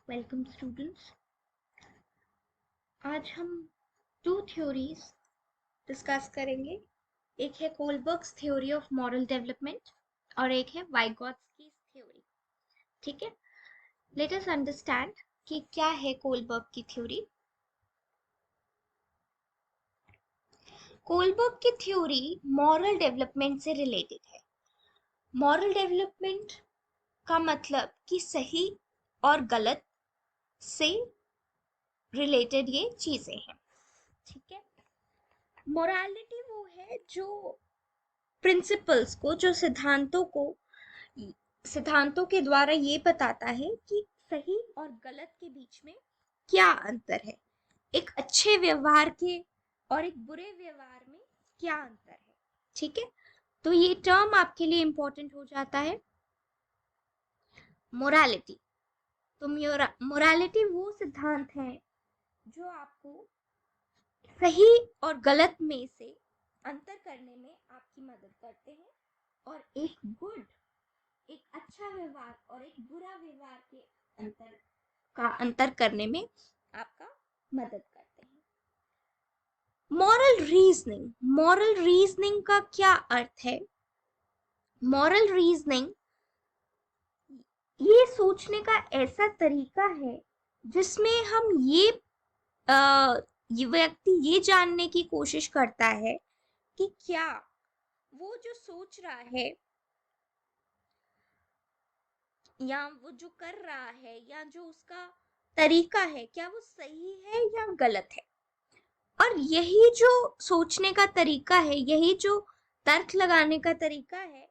Welcome students. आज हम to theories discuss करेंगे। एक है Kohlberg's theory of moral development और एक है वाइगॉत्स्कीज थ्योरी। ठीक है, लेट अस अंडरस्टैंड कि क्या है कोलबर्ग की थ्योरी। कोलबर्ग की थ्योरी मॉरल डेवलपमेंट से रिलेटेड है। मॉरल डेवलपमेंट का मतलब कि सही और गलत से रिलेटेड ये चीजें हैं। ठीक है, मोरालिटी वो है जो प्रिंसिपल्स को, जो सिद्धांतों के द्वारा ये बताता है कि सही और गलत के बीच में क्या अंतर है, एक अच्छे व्यवहार के और एक बुरे व्यवहार में क्या अंतर है। ठीक है, तो ये टर्म आपके लिए इंपॉर्टेंट हो जाता है, मोरालिटी। तो मोरालिटी वो सिद्धांत है जो आपको सही और गलत में से अंतर करने में आपकी मदद करते हैं और एक अच्छा व्यवहार और एक बुरा व्यवहार के अंतर करने में आपका मदद करते हैं। मॉरल रीजनिंग का क्या अर्थ है? मॉरल रीजनिंग ये सोचने का ऐसा तरीका है जिसमें हम ये व्यक्ति ये जानने की कोशिश करता है कि क्या वो जो सोच रहा है या वो जो कर रहा है या जो उसका तरीका है, क्या वो सही है या गलत है। और यही जो सोचने का तरीका है, यही जो तर्क लगाने का तरीका है,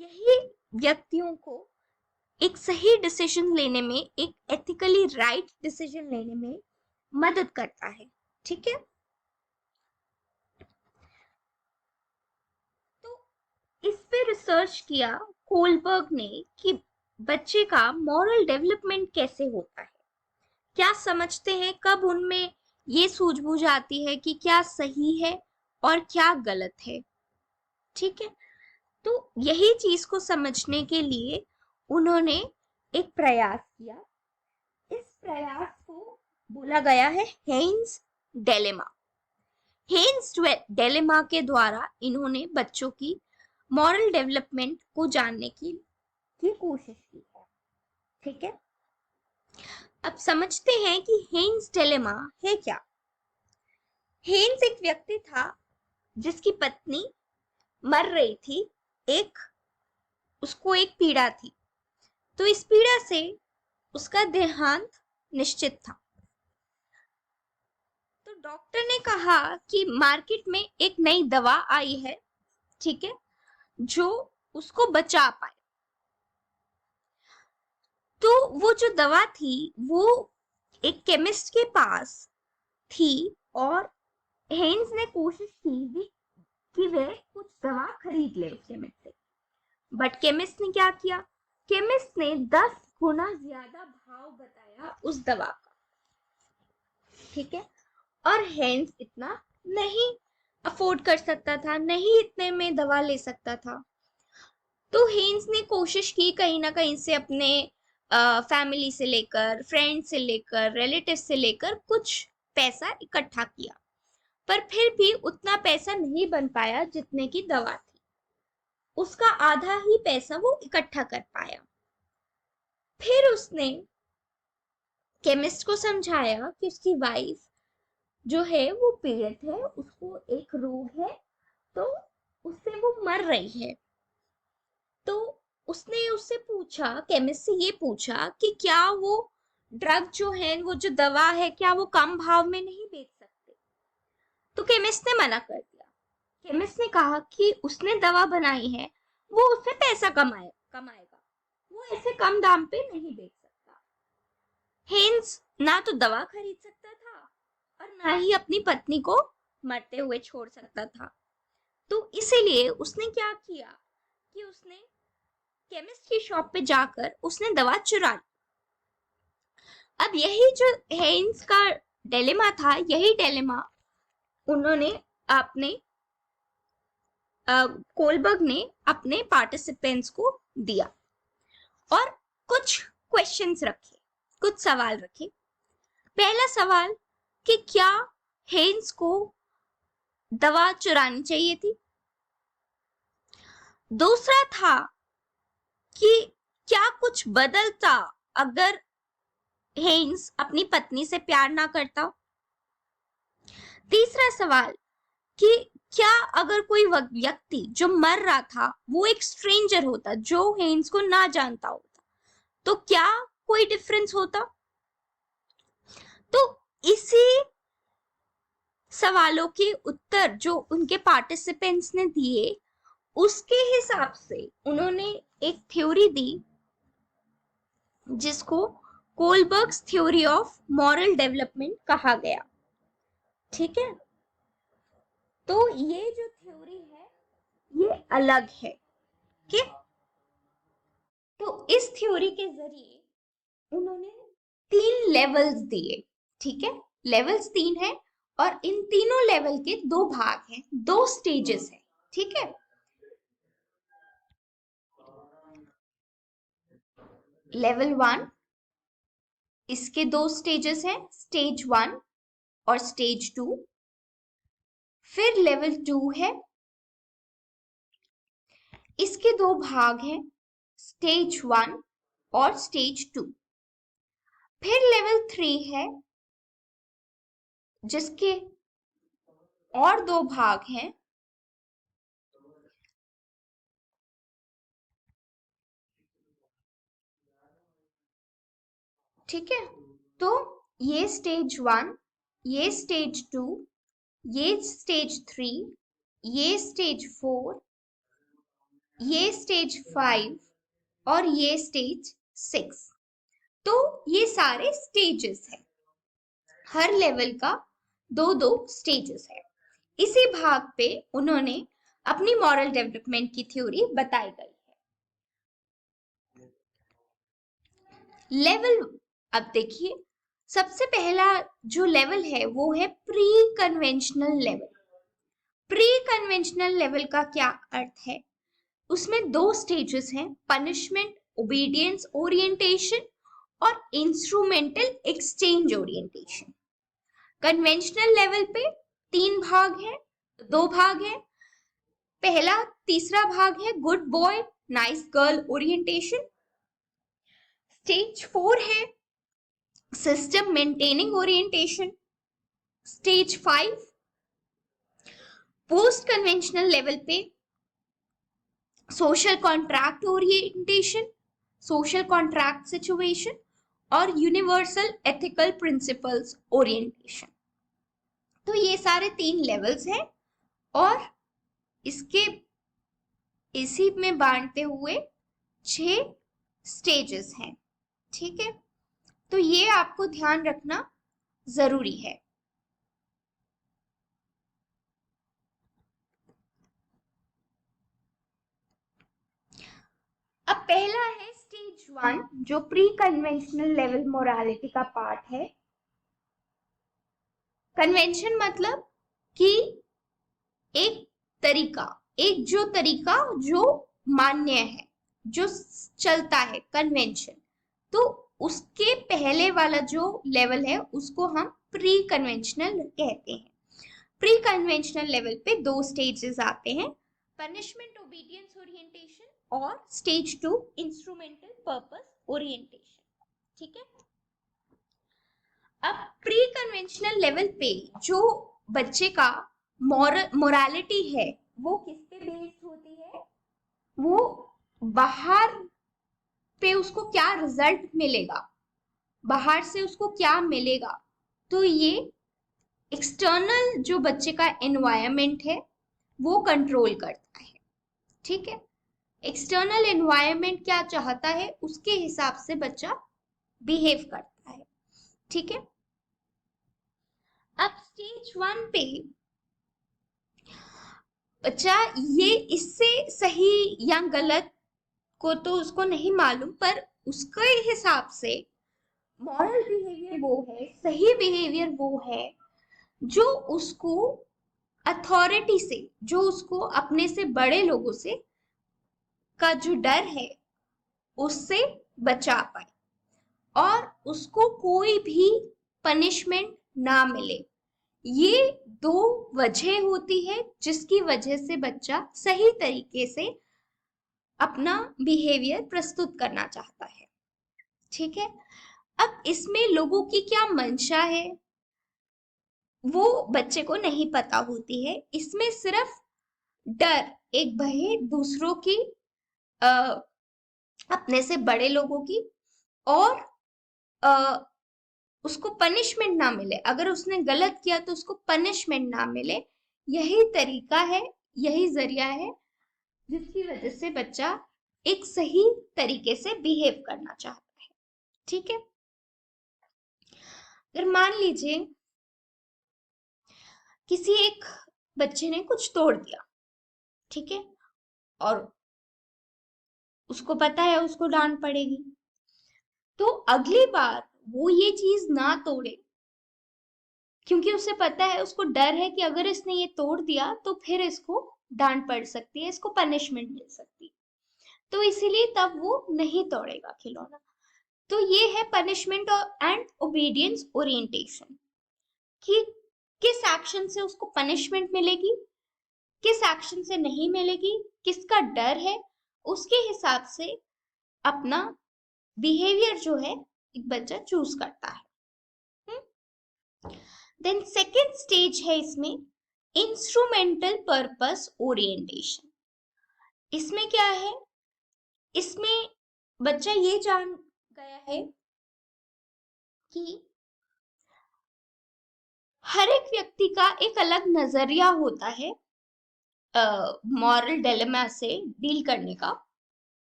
यही व्यक्तियों को एक सही डिसीजन लेने में, एक एथिकली राइट डिसीजन लेने में मदद करता है। ठीक है, तो इस पे रिसर्च किया कोलबर्ग ने कि बच्चे का मॉरल डेवलपमेंट कैसे होता है, क्या समझते हैं, कब उनमें ये सूझबूझ आती है कि क्या सही है और क्या गलत है। ठीक है, तो यही चीज को समझने के लिए उन्होंने एक प्रयास किया। इस प्रयास को बोला गया है हेन्स डेलेमा। हेन्स डेलेमा के द्वारा इन्होंने बच्चों की मॉरल डेवलपमेंट को जानने की कोशिश की है। ठीक है, अब समझते हैं कि हेन्स डेलेमा है क्या। हेन्स एक व्यक्ति था जिसकी पत्नी मर रही थी, एक उसको एक पीड़ा थी, तो इस पीड़ा से उसका देहांत निश्चित था। तो डॉक्टर ने कहा कि मार्केट में एक नई दवा आई है, ठीक है, जो उसको बचा पाए। तो वो जो दवा थी वो एक केमिस्ट के पास थी और हेन्स ने कोशिश की कि वह कुछ दवा खरीद ले उस केमिस्ट से। बट केमिस्ट ने क्या किया, केमिस्ट ने 10 गुना ज्यादा भाव बताया उस दवा का। ठीक है, और हेन्स इतना नहीं अफोर्ड कर सकता था, नहीं इतने में दवा ले सकता था। तो हेन्स ने कोशिश की कहीं ना कहीं से अपने फैमिली से लेकर, फ्रेंड से लेकर, रिलेटिव से लेकर कुछ पैसा इकट्ठा किया, पर फिर भी उतना पैसा नहीं बन पाया जितने की दवा थी। उसका आधा ही पैसा वो इकट्ठा कर पाया। फिर उसने केमिस्ट को समझाया कि उसकी वाइफ जो है वो पीड़ित है, उसको एक रोग है, तो उससे वो मर रही है। तो उसने उससे पूछा, केमिस्ट से ये पूछा कि क्या वो ड्रग जो है, वो जो दवा है, क्या वो कम भाव में नहीं बेच सकते। तो केमिस्ट ने मना कर दिया। केमिस्ट ने कहा कि उसने दवा बनाई है, वो उससे पैसा कमाएगा, वो ऐसे कम दाम पे नहीं बेच सकता। हेन्स ना तो दवा खरीद सकता था और ना ही अपनी पत्नी को मरते हुए छोड़ सकता था। तो इसीलिए उसने क्या किया कि उसने केमिस्ट की शॉप पे जाकर उसने दवा चुरा ली। अब यही जो हेन्स का डिलेमा था, यही डिलेमा उन्होंने अपने कोलबर्ग ने अपने पार्टिसिपेंट्स को दिया और कुछ क्वेश्चंस रखे। कुछ सवाल रखे। पहला सवाल कि क्या हेन्स को दवा चुरानी चाहिए थी। दूसरा था कि क्या कुछ बदलता अगर हेन्स अपनी पत्नी से प्यार ना करता। तीसरा सवाल कि क्या अगर कोई व्यक्ति जो मर रहा था वो एक स्ट्रेंजर होता जो हेन्स को ना जानता होता तो क्या कोई डिफरेंस होता। तो इसी सवालों के उत्तर जो उनके पार्टिसिपेंट्स ने दिए उसके हिसाब से उन्होंने एक थ्योरी दी जिसको Kohlberg's theory of moral development कहा गया। ठीक है, तो ये जो थ्योरी है ये अलग है। ठीक, तो इस थ्योरी के जरिए उन्होंने 3 लेवल्स दिए। ठीक है, लेवल्स 3 है और इन तीनों लेवल के 2 भाग हैं, 2 स्टेजेस हैं। ठीक है, लेवल 1 इसके 2 स्टेजेस हैं, स्टेज 1 और स्टेज 2। फिर लेवल 2 है, इसके 2 भाग हैं, स्टेज 1 और स्टेज 2। फिर लेवल 3 है जिसके और 2 भाग हैं, ठीक है। तो ये स्टेज 1, ये स्टेज 2, ये स्टेज 3, ये स्टेज 4, ये स्टेज 5 और ये स्टेज 6। तो ये सारे स्टेजेस हैं, हर लेवल का 2-2 स्टेजेस है। इसी भाग पे उन्होंने अपनी मॉरल डेवलपमेंट की थ्योरी बताई गई है। लेवल, अब देखिए सबसे पहला जो लेवल है वो है pre conventional level. Pre conventional level का क्या अर्थ है, उसमें 2 स्टेजेस हैं, पनिशमेंट ओबीडियंस ओरिएंटेशन और instrumental exchange orientation. Conventional level पे 3 भाग हैं, 2 भाग हैं। पहला तीसरा भाग है good boy nice girl orientation. Stage 4 है system maintaining orientation. Stage 5 post conventional level पे social contract orientation, social contract situation और यूनिवर्सल एथिकल प्रिंसिपल्स ओरिएंटेशन। तो ये सारे 3 लेवल्स हैं और इसके इसी में बांटते हुए 6 स्टेजेस हैं। ठीक है, तो ये आपको ध्यान रखना जरूरी है। अब पहला है स्टेज 1 जो प्री कन्वेंशनल लेवल मोरालिटी का पार्ट है। कन्वेंशन मतलब कि एक तरीका, एक जो तरीका जो मान्य है, जो चलता है, कन्वेंशन। तो उसके पहले वाला जो लेवल है उसको हम प्री कन्वेंशनल कहते हैं। प्री कन्वेंशनल लेवल पे 2 स्टेजेस आते हैं, पनिशमेंट ओबीडियंस ओरिएंटेशन और स्टेज 2 इंस्ट्रूमेंटल पर्पस ओरिएंटेशन। ठीक है, अब प्री कन्वेंशनल लेवल पे जो बच्चे का मोरालिटी है वो किस पे बेस्ड होती है, वो बाहर पे उसको क्या रिजल्ट मिलेगा, बाहर से उसको क्या मिलेगा। तो ये एक्सटर्नल जो बच्चे का एनवायरनमेंट है वो कंट्रोल करता है। ठीक है, एक्सटर्नल एनवायरनमेंट क्या चाहता है उसके हिसाब से बच्चा बिहेव करता है। ठीक है, अब स्टेज 1 पे बच्चा ये इससे सही या गलत को तो उसको नहीं मालूम, पर उसके हिसाब से मॉरल बिहेवियर वो है, सही बिहेवियर वो है जो उसको अथॉरिटी से, जो उसको अपने से बड़े लोगों से का जो डर है उससे बचा पाए और उसको कोई भी पनिशमेंट ना मिले। ये दो वजह होती है जिसकी वजह से बच्चा सही तरीके से अपना बिहेवियर प्रस्तुत करना चाहता है। ठीक है, अब इसमें लोगों की क्या मंशा है वो बच्चे को नहीं पता होती है। इसमें सिर्फ डर, एक भय दूसरों की, अपने से बड़े लोगों की, और आ, उसको पनिशमेंट ना मिले, अगर उसने गलत किया तो उसको पनिशमेंट ना मिले, यही तरीका है, यही जरिया है जिसकी वजह से बच्चा एक सही तरीके से बिहेव करना चाहता है। ठीक है, अगर मान लीजिए किसी एक बच्चे ने कुछ तोड़ दिया, ठीक है, और उसको पता है उसको डांट पड़ेगी, तो अगली बार वो ये चीज ना तोड़े, क्योंकि उसे पता है, उसको डर है कि अगर इसने ये तोड़ दिया तो फिर इसको डांट पड़ सकती है, इसको पनिशमेंट मिल सकती है, तो इसीलिए तब वो नहीं तोड़ेगा खिलौना। तो ये है पनिशमेंट एंड ओबीडियंस ओरिएंटेशन, कि किस एक्शन से उसको पनिशमेंट मिलेगी, किस एक्शन से नहीं मिलेगी, किसका डर है, उसके हिसाब से अपना बिहेवियर जो है एक बच्चा चूज करता है। देन सेकेंड स्टेज है इसमें इंस्ट्रूमेंटल पर्पस ओरिएंटेशन। इसमें क्या है, इसमें बच्चा ये जान गया है कि हर एक व्यक्ति का एक अलग नजरिया होता है मॉरल डिलेमा से डील करने का।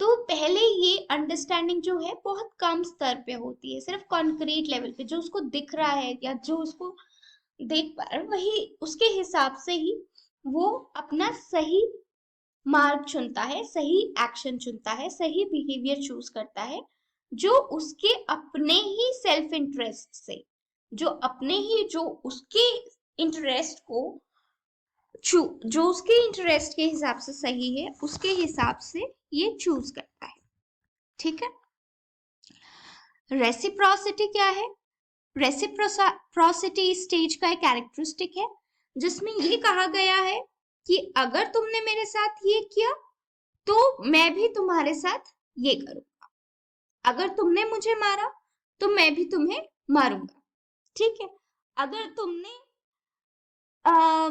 तो पहले ये अंडरस्टैंडिंग जो है बहुत कम स्तर पे होती है, सिर्फ कॉन्क्रीट लेवल पे, जो उसको दिख रहा है या जो उसको देख पा रहा है वही, उसके हिसाब से ही वो अपना सही मार्ग चुनता है, सही एक्शन चुनता है, सही बिहेवियर चूज करता है, जो उसके अपने ही सेल्फ इंटरेस्ट से, जो उसके इंटरेस्ट को जो उसके इंटरेस्ट के हिसाब से सही है, उसके हिसाब से ये चूज करता है। ठीक है, रेसिप्रोसिटी क्या है, रेसिप्रोसिटी स्टेज का एक कैरेक्टरिस्टिक है जिसमें ये कहा गया है कि अगर तुमने मेरे साथ ये किया तो मैं भी तुम्हारे साथ ये करूंगा, अगर तुमने मुझे मारा तो मैं भी तुम्हें मारूंगा। ठीक है, अगर तुमने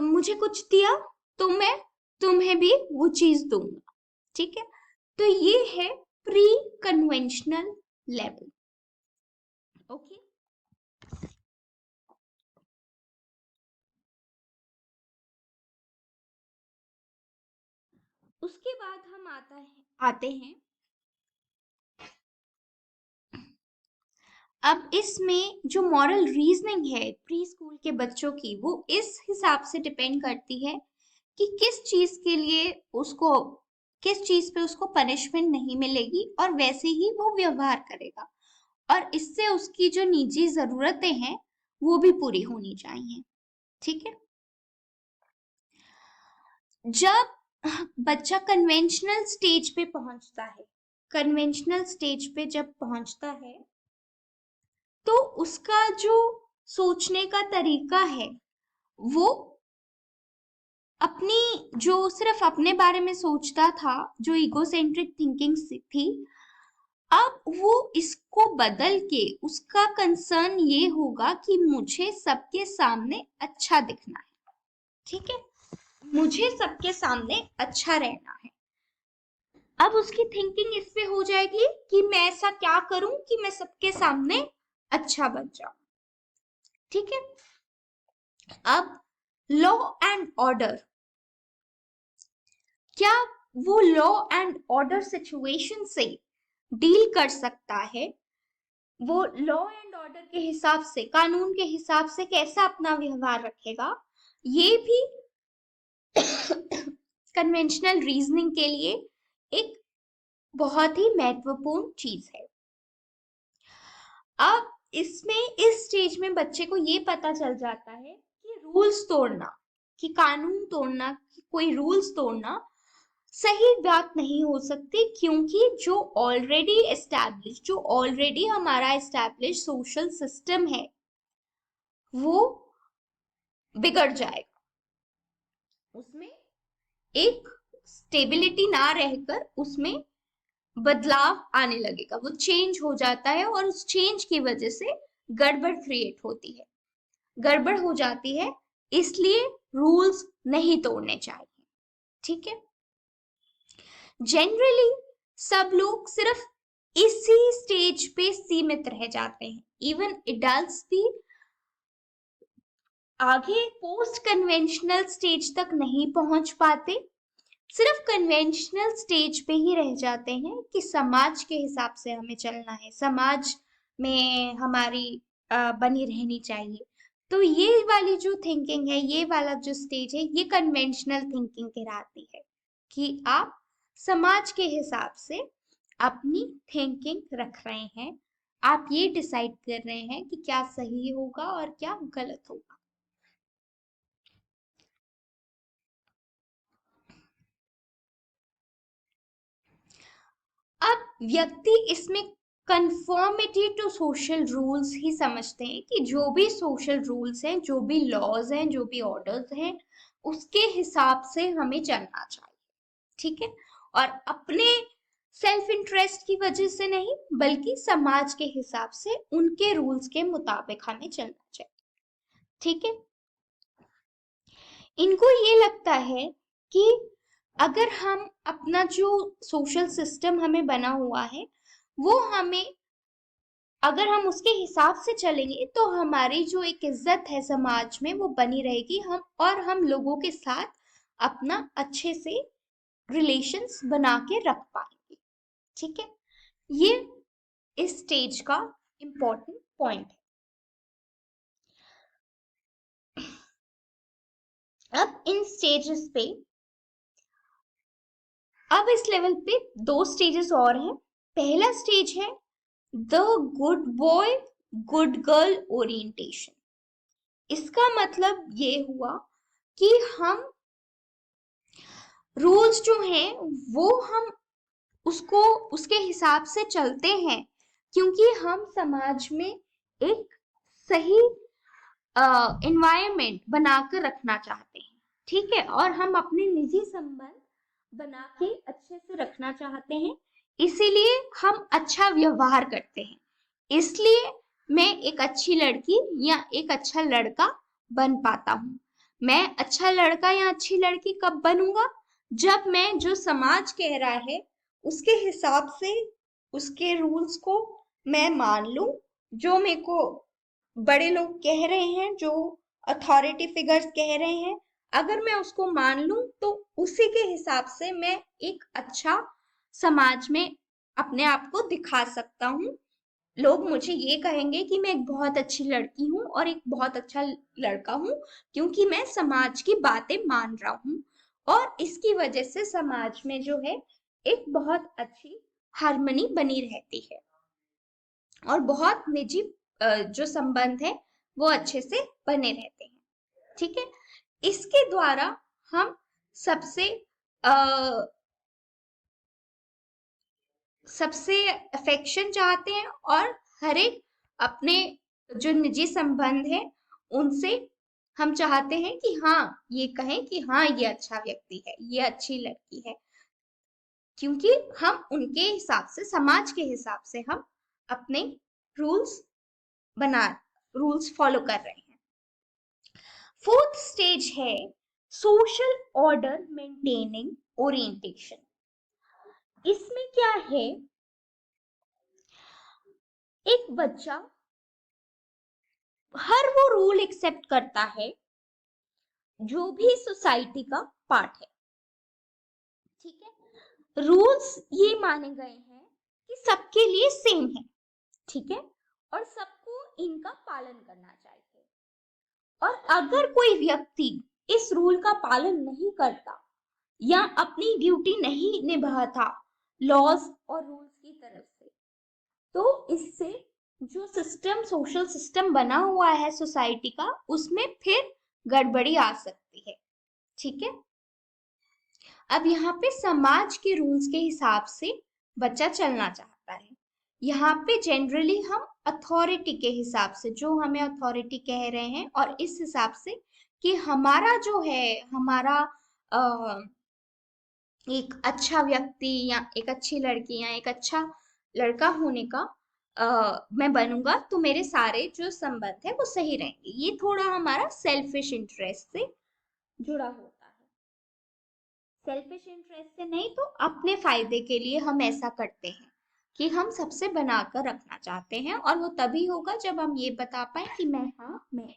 मुझे कुछ दिया तो मैं तुम्हें भी वो चीज दूंगा। ठीक है, तो ये है प्री कन्वेंशनल लेवल। ओके, उसके बाद हम आते हैं अब इसमें जो मॉरल रीजनिंग है प्री स्कूल के बच्चों की, वो इस हिसाब से डिपेंड करती है कि किस चीज के लिए उसको, किस चीज पे उसको पनिशमेंट नहीं मिलेगी और वैसे ही वो व्यवहार करेगा, और इससे उसकी जो निजी जरूरतें हैं वो भी पूरी होनी चाहिए। ठीक है, जब बच्चा कन्वेंशनल स्टेज पे पहुंचता है, कन्वेंशनल स्टेज पे जब पहुंचता है तो उसका जो सोचने का तरीका है वो अपनी, जो सिर्फ अपने बारे में सोचता था, जो इगोसेंट्रिक थिंकिंग थी, अब वो इसको बदल के उसका कंसर्न ये होगा कि मुझे सबके सामने अच्छा दिखना है। ठीक है, मुझे सबके सामने अच्छा रहना है। अब उसकी थिंकिंग इस पे हो जाएगी कि मैं ऐसा क्या करूं कि मैं सबके सामने अच्छा बन जाऊं। ठीक है, अब लॉ एंड ऑर्डर, क्या वो लॉ एंड ऑर्डर सिचुएशन से डील कर सकता है, वो लॉ एंड ऑर्डर के हिसाब से, कानून के हिसाब से कैसा अपना व्यवहार रखेगा, ये भी कन्वेंशनल रीजनिंग के लिए एक बहुत ही महत्वपूर्ण चीज है। अब इसमें इस स्टेज में बच्चे को ये पता चल जाता है कि रूल्स तोड़ना, कि कानून तोड़ना, कि कोई रूल्स तोड़ना सही बात नहीं हो सकती, क्योंकि जो ऑलरेडी एस्टैब्लिश, जो ऑलरेडी हमारा एस्टैब्लिश सोशल सिस्टम है वो बिगड़ जाएगा, उसमें एक स्टेबिलिटी ना रहकर उसमें बदलाव आने लगेगा, वो चेंज हो जाता है और उस चेंज की वजह से गड़बड़ क्रिएट होती है, गड़बड़ हो जाती है। इसलिए रूल्स नहीं तोड़ने चाहिए। ठीक है, जनरली सब लोग सिर्फ इसी स्टेज पे सीमित रह जाते हैं, इवन एडल्ट्स भी आगे पोस्ट कन्वेंशनल स्टेज तक नहीं पहुंच पाते, सिर्फ कन्वेंशनल स्टेज पे ही रह जाते हैं कि समाज के हिसाब से हमें चलना है, समाज में हमारी बनी रहनी चाहिए। तो ये वाली जो थिंकिंग है, ये वाला जो स्टेज है, ये कन्वेंशनल थिंकिंग कहलाती है कि आप समाज के हिसाब से अपनी थिंकिंग रख रहे हैं, आप ये डिसाइड कर रहे हैं कि क्या सही होगा और क्या गलत होगा। अब व्यक्ति इसमें कंफर्मिटी टू सोशल रूल्स ही समझते हैं कि जो भी सोशल रूल्स हैं, जो भी लॉज हैं, जो भी ऑर्डर्स हैं, उसके हिसाब से हमें चलना चाहिए। ठीक है, और अपने सेल्फ इंटरेस्ट की वजह से नहीं, बल्कि समाज के हिसाब से उनके रूल्स के मुताबिक हमें चलना चाहिए। ठीक है, इनको ये लगता है कि अगर हम अपना जो सोशल सिस्टम हमें बना हुआ है, वो हमें, अगर हम उसके हिसाब से चलेंगे तो हमारी जो एक इज्जत है समाज में वो बनी रहेगी, हम और हम लोगों के साथ अपना अच्छे से रिलेशंस बना के रख पाएंगे। ठीक है, ये इस स्टेज का इंपॉर्टेंट पॉइंट है। अब इन स्टेजेस पे, अब इस लेवल पे दो स्टेजेस और हैं। पहला स्टेज है the good boy good girl orientation. इसका मतलब ये हुआ कि हम रूल्स जो हैं वो हम उसको उसके हिसाब से चलते हैं, क्योंकि हम समाज में एक सही एनवायरनमेंट बनाकर रखना चाहते हैं। ठीक है, और हम अपने निजी संबंध बना के अच्छे से रखना चाहते हैं, इसीलिए हम अच्छा व्यवहार करते हैं। इसलिए मैं एक अच्छी लड़की या एक अच्छा लड़का बन पाता हूँ। मैं अच्छा लड़का या अच्छी लड़की कब बनूंगा? जब मैं जो समाज कह रहा है उसके हिसाब से उसके रूल्स को मैं मान लूं, जो मेरे को बड़े लोग कह रहे हैं, जो अथॉरिटी फिगर्स कह रहे हैं, अगर मैं उसको मान लूं तो उसी के हिसाब से मैं एक अच्छा समाज में अपने आप को दिखा सकता हूँ। लोग मुझे ये कहेंगे कि मैं एक बहुत अच्छी लड़की हूँ और एक बहुत अच्छा लड़का हूँ, क्योंकि मैं समाज की बातें मान रहा हूँ, और इसकी वजह से समाज में जो है एक बहुत अच्छी हार्मनी बनी रहती है और बहुत निजी जो संबंध है वो अच्छे से बने रहते हैं। ठीक है, इसके द्वारा हम सबसे सबसे अफेक्शन चाहते हैं, और हर एक अपने जो निजी संबंध है उनसे हम चाहते हैं कि हाँ, ये कहें कि हाँ ये अच्छा व्यक्ति है, ये अच्छी लड़की है, क्योंकि हम उनके हिसाब से, समाज के हिसाब से हम अपने रूल्स बना रूल्स फॉलो कर रहे हैं। फोर्थ स्टेज है सोशल ऑर्डर मेंटेनिंग ओरिएंटेशन। इसमें क्या है, एक बच्चा हर वो रूल एक्सेप्ट करता है जो भी सोसाइटी का पार्ट है। ठीक है, रूल्स ये माने गए हैं कि सबके लिए सेम है। ठीक है, और सबको इनका पालन करना चाहिए, और अगर कोई व्यक्ति इस रूल का पालन नहीं करता या अपनी ड्यूटी नहीं निभाता लॉज और रूल्स की तरफ से, तो इससे जो सिस्टम, सोशल सिस्टम बना हुआ है सोसाइटी का, उसमें फिर गड़बड़ी आ सकती है। ठीक है, अब यहाँ पे समाज के रूल्स के हिसाब से बच्चा चलना चाहता है। यहाँ पे जनरली हम अथॉरिटी के हिसाब से, जो हमें अथॉरिटी कह रहे हैं, और इस हिसाब से कि हमारा जो है, हमारा एक अच्छा व्यक्ति या एक अच्छी लड़की या एक अच्छा लड़का होने का मैं बनूंगा तो मेरे सारे जो संबंध है वो सही रहेंगे। ये थोड़ा हमारा सेल्फिश इंटरेस्ट से जुड़ा होता है। सेल्फिश इंटरेस्ट से नहीं तो अपने फायदे के लिए हम ऐसा करते हैं कि हम सबसे बनाकर रखना चाहते हैं, और वो तभी होगा जब हम ये बता पाए कि मैं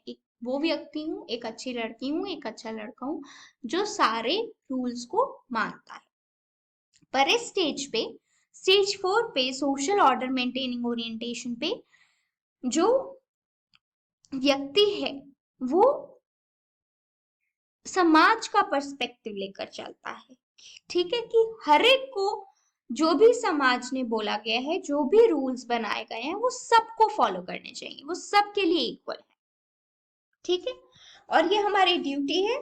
एक वो व्यक्ति हूँ, एक अच्छी लड़की हूँ, एक अच्छा लड़का हूँ जो सारे रूल्स को मानता है। पर इस स्टेज पे, स्टेज 4 पे, सोशल ऑर्डर मेंटेनिंग ओरिएंटेशन पे, जो व्यक्ति है वो समाज का पर्सपेक्टिव लेकर चलता है। ठीक है, कि हर एक को जो भी समाज ने बोला गया है, जो भी रूल्स बनाए गए हैं, वो सबको फॉलो करने चाहिए, वो सबके लिए इक्वल है। ठीक है, और ये हमारी ड्यूटी है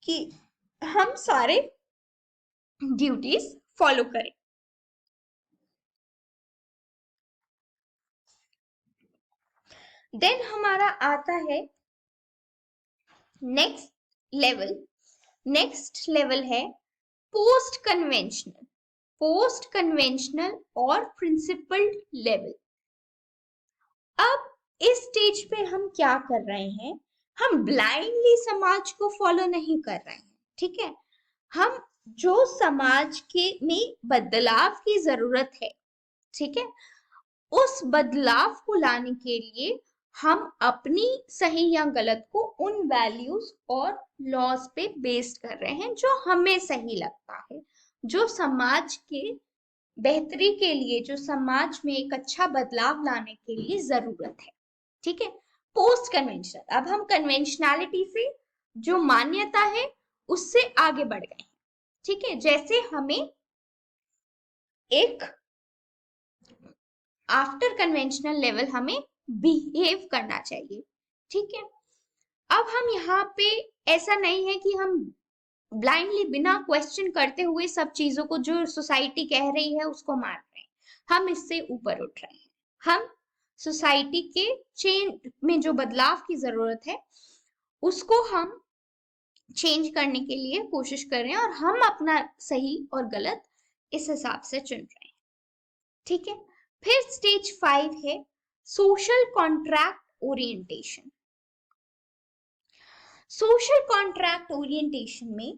कि हम सारे ड्यूटीज फॉलो करें। देन हमारा आता है नेक्स्ट लेवल। नेक्स्ट लेवल है पोस्ट कन्वेंशनल। पोस्ट कन्वेंशनल और प्रिंसिपल्ड लेवल। अब इस स्टेज पे हम क्या कर रहे हैं, हम ब्लाइंडली समाज को फॉलो नहीं कर रहे हैं। ठीक है, हम जो समाज के में बदलाव की जरूरत है, ठीक है, उस बदलाव को लाने के लिए हम अपनी सही या गलत को उन वैल्यूज और लॉज पे बेस्ड कर रहे हैं जो हमें सही लगता है, जो समाज के बेहतरी के लिए, जो समाज में एक अच्छा बदलाव लाने के लिए जरूरत है। ठीक है, पोस्ट कन्वेंशनल। अब हम कन्वेंशनैलिटी से, जो मान्यता है, उससे आगे बढ़ गए हैं। ठीक है, जैसे हमें एक आफ्टर कन्वेंशनल लेवल हमें बिहेव करना चाहिए। ठीक है, अब हम यहाँ पे ऐसा नहीं है कि हम ब्लाइंडली बिना क्वेश्चन करते हुए सब चीजों को जो सोसाइटी कह रही है उसको मान रहे हैं। हम इससे ऊपर उठ रहे हैं। हम सोसाइटी के चेंज में जो बदलाव की जरूरत है उसको हम चेंज करने के लिए कोशिश कर रहे हैं, और हम अपना सही और गलत इस हिसाब से चुन रहे हैं। ठीक है, फिर स्टेज 5 है social contract orientation. Social contract orientation में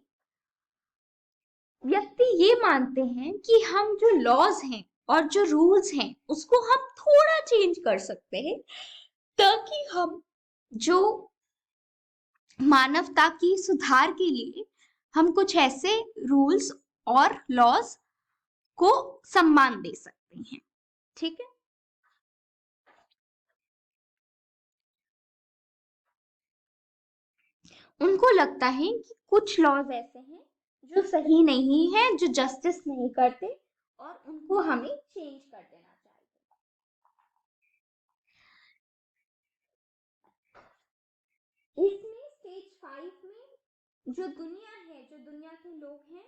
व्यक्ति ये मानते हैं कि हम जो लॉज हैं और जो रूल्स हैं उसको हम थोड़ा चेंज कर सकते हैं, ताकि हम जो मानवता की सुधार के लिए हम कुछ ऐसे रूल्स और लॉज को सम्मान दे सकते हैं। ठीक है, उनको लगता है कि कुछ लॉज ऐसे हैं जो सही नहीं है, जो जस्टिस नहीं करते, और उनको हमें चेंज कर देना चाहिए। इसमें स्टेज 5 में जो दुनिया है, जो दुनिया के लोग हैं,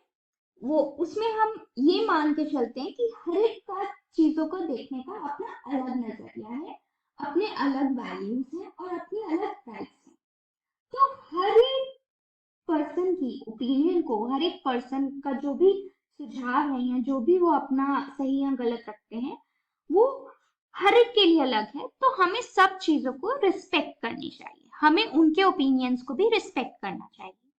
वो उसमें हम ये मान के चलते हैं कि हर एक का चीजों को देखने का अपना अलग नजरिया है, अपने अलग वैल्यूज हैं और अपनी अलग राइट्स हैं। तो हर एक पर्सन की ओपिनियन को, हर एक पर्सन का जो भी सुझाव है या जो भी वो अपना सही या गलत रखते हैं, वो हर एक के लिए अलग है। तो हमें सब चीजों को रिस्पेक्ट करनी चाहिए, हमें उनके ओपिनियंस को भी रिस्पेक्ट करना चाहिए।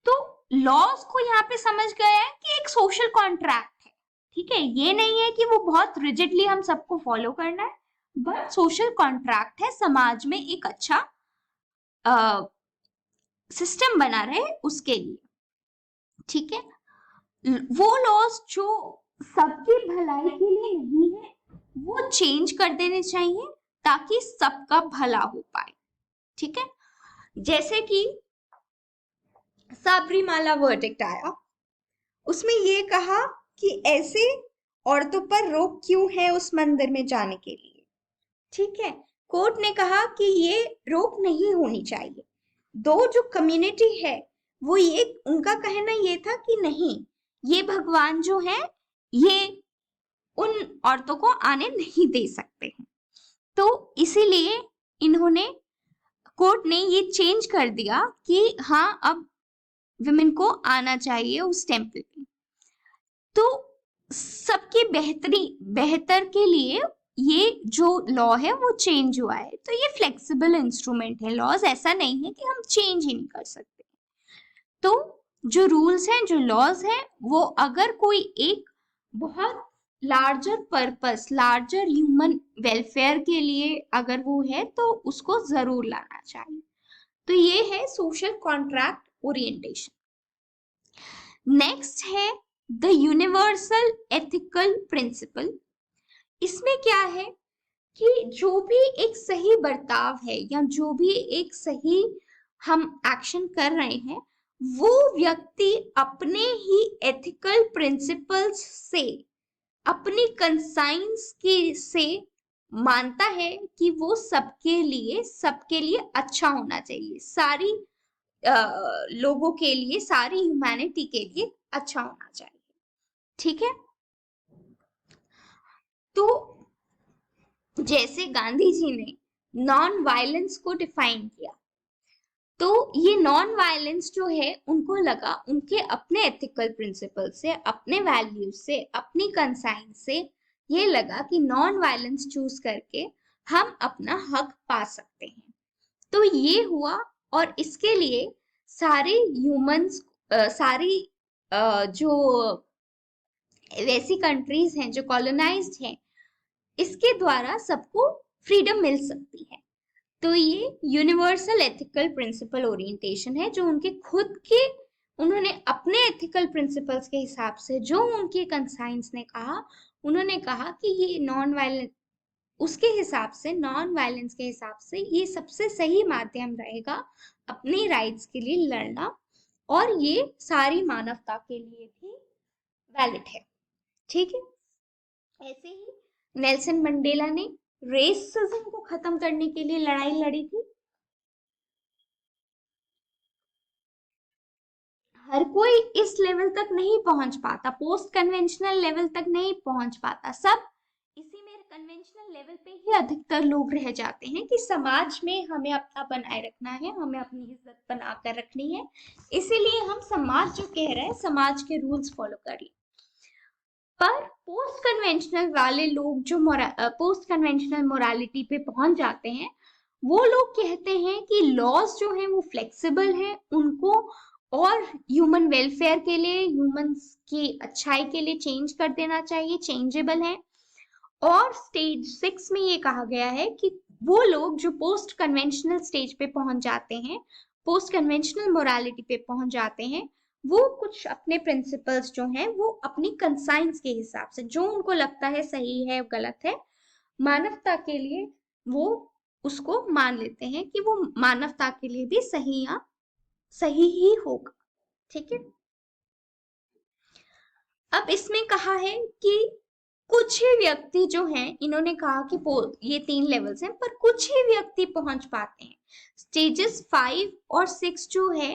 तो लॉज को यहाँ पे समझ गया है कि एक सोशल कॉन्ट्रैक्ट है। ठीक है, ये नहीं है कि वो बहुत रिजिडली हम सबको फॉलो करना है, बट सोशल कॉन्ट्रैक्ट है, समाज में एक अच्छा सिस्टम बना रहे उसके लिए। ठीक है, वो लॉज जो सबकी भलाई के लिए नहीं है वो चेंज कर देने चाहिए ताकि सबका भला हो पाए। ठीक है, जैसे कि सबरीमाला वर्डिक्ट आया, उसमें ये कहा कि ऐसे औरतों पर रोक क्यों है उस मंदिर में जाने के लिए। ठीक है, कोर्ट ने कहा कि ये रोक नहीं होनी चाहिए। दो जो कम्युनिटी है वो ये उनका कहना ये था कि नहीं, ये भगवान जो है ये उन औरतों को आने नहीं दे सकते हैं। तो इसीलिए इन्होंने कोर्ट ने ये चेंज कर दिया कि हाँ अब विमेन को आना चाहिए उस टेम्पल पे। तो सबके बेहतर के लिए ये जो लॉ है वो चेंज हुआ है। तो ये फ्लेक्सिबल इंस्ट्रूमेंट है, लॉज ऐसा नहीं है कि हम चेंज ही नहीं कर सकते। तो जो रूल्स हैं, जो लॉज हैं, वो अगर कोई एक बहुत larger purpose, larger human welfare के लिए अगर वो है तो उसको जरूर लाना चाहिए। तो ये है सोशल कॉन्ट्रैक्ट ओरिएंटेशन। नेक्स्ट है द यूनिवर्सल एथिकल प्रिंसिपल। इसमें क्या है कि जो भी एक सही बर्ताव है या जो भी एक सही हम एक्शन कर रहे हैं, वो व्यक्ति अपने ही एथिकल प्रिंसिपल्स से, अपनी कंसाइंस के से मानता है कि वो सबके लिए अच्छा होना चाहिए, सारी लोगों के लिए, सारी ह्यूमैनिटी के लिए अच्छा होना चाहिए। ठीक है। तो जैसे गांधी जी ने नॉन वायलेंस को डिफाइन किया, तो ये नॉन वायलेंस जो है उनको लगा, उनके अपने एथिकल प्रिंसिपल से, अपने वैल्यूज से, अपनी कंसाइंस से ये लगा कि नॉन वायलेंस चूज करके हम अपना हक पा सकते हैं। तो ये हुआ, और इसके लिए सारे ह्यूमंस, सारी जो वैसी कंट्रीज हैं जो कॉलोनाइज्ड हैं, इसके द्वारा सबको फ्रीडम मिल सकती है। तो ये यूनिवर्सल एथिकल प्रिंसिपल ओरिएंटेशन है, जो उनके खुद के, उन्होंने अपने एथिकल प्रिंसिपल्स के हिसाब से, जो उनके कंसाइंस ने कहा, उन्होंने कहा कि ये नॉन वायलेंस, उसके हिसाब से, नॉन वायलेंस के हिसाब से ये सबसे सही माध्यम रहेगा अपनी राइट्स के लिए लड़ना, और ये सारी मानवता के लिए भी वैलिड है। ठीक है। ऐसे ही नेल्सन मंडेला ने रेसिज्म को खत्म करने के लिए लड़ाई लड़ी थी। हर कोई इस लेवल तक नहीं पहुंच पाता, पोस्ट कन्वेंशनल लेवल तक नहीं पहुंच पाता, सब इसी में कन्वेंशनल लेवल पे ही अधिकतर लोग रह जाते हैं कि समाज में हमें अपना बनाए रखना है, हमें अपनी इज्जत बनाकर रखनी है, इसीलिए हम समाज जो कह रहे हैं, समाज के रूल्स फॉलो करिए। पर पोस्ट कन्वेंशनल वाले लोग जो पोस्ट कन्वेंशनल मोरालिटी पे पहुंच जाते हैं, वो लोग कहते हैं कि लॉज जो हैं वो फ्लेक्सिबल हैं, उनको और ह्यूमन वेलफेयर के लिए, ह्यूमंस की अच्छाई के लिए चेंज कर देना चाहिए, चेंजेबल है। और स्टेज 6 में ये कहा गया है कि वो लोग जो पोस्ट कन्वेंशनल स्टेज पे पहुंच जाते हैं, पोस्ट कन्वेंशनल मोरालिटी पे पहुंच जाते हैं, वो कुछ अपने प्रिंसिपल्स जो हैं वो अपनी कंसाइंस के हिसाब से, जो उनको लगता है सही है गलत है मानवता के लिए, वो उसको मान लेते हैं कि वो मानवता के लिए भी सही या सही ही होगा। ठीक है। अब इसमें कहा है कि कुछ ही व्यक्ति जो हैं, इन्होंने कहा कि ये 3 लेवल्स हैं, पर कुछ ही व्यक्ति पहुंच पाते हैं। स्टेजेस 5 और 6 जो है,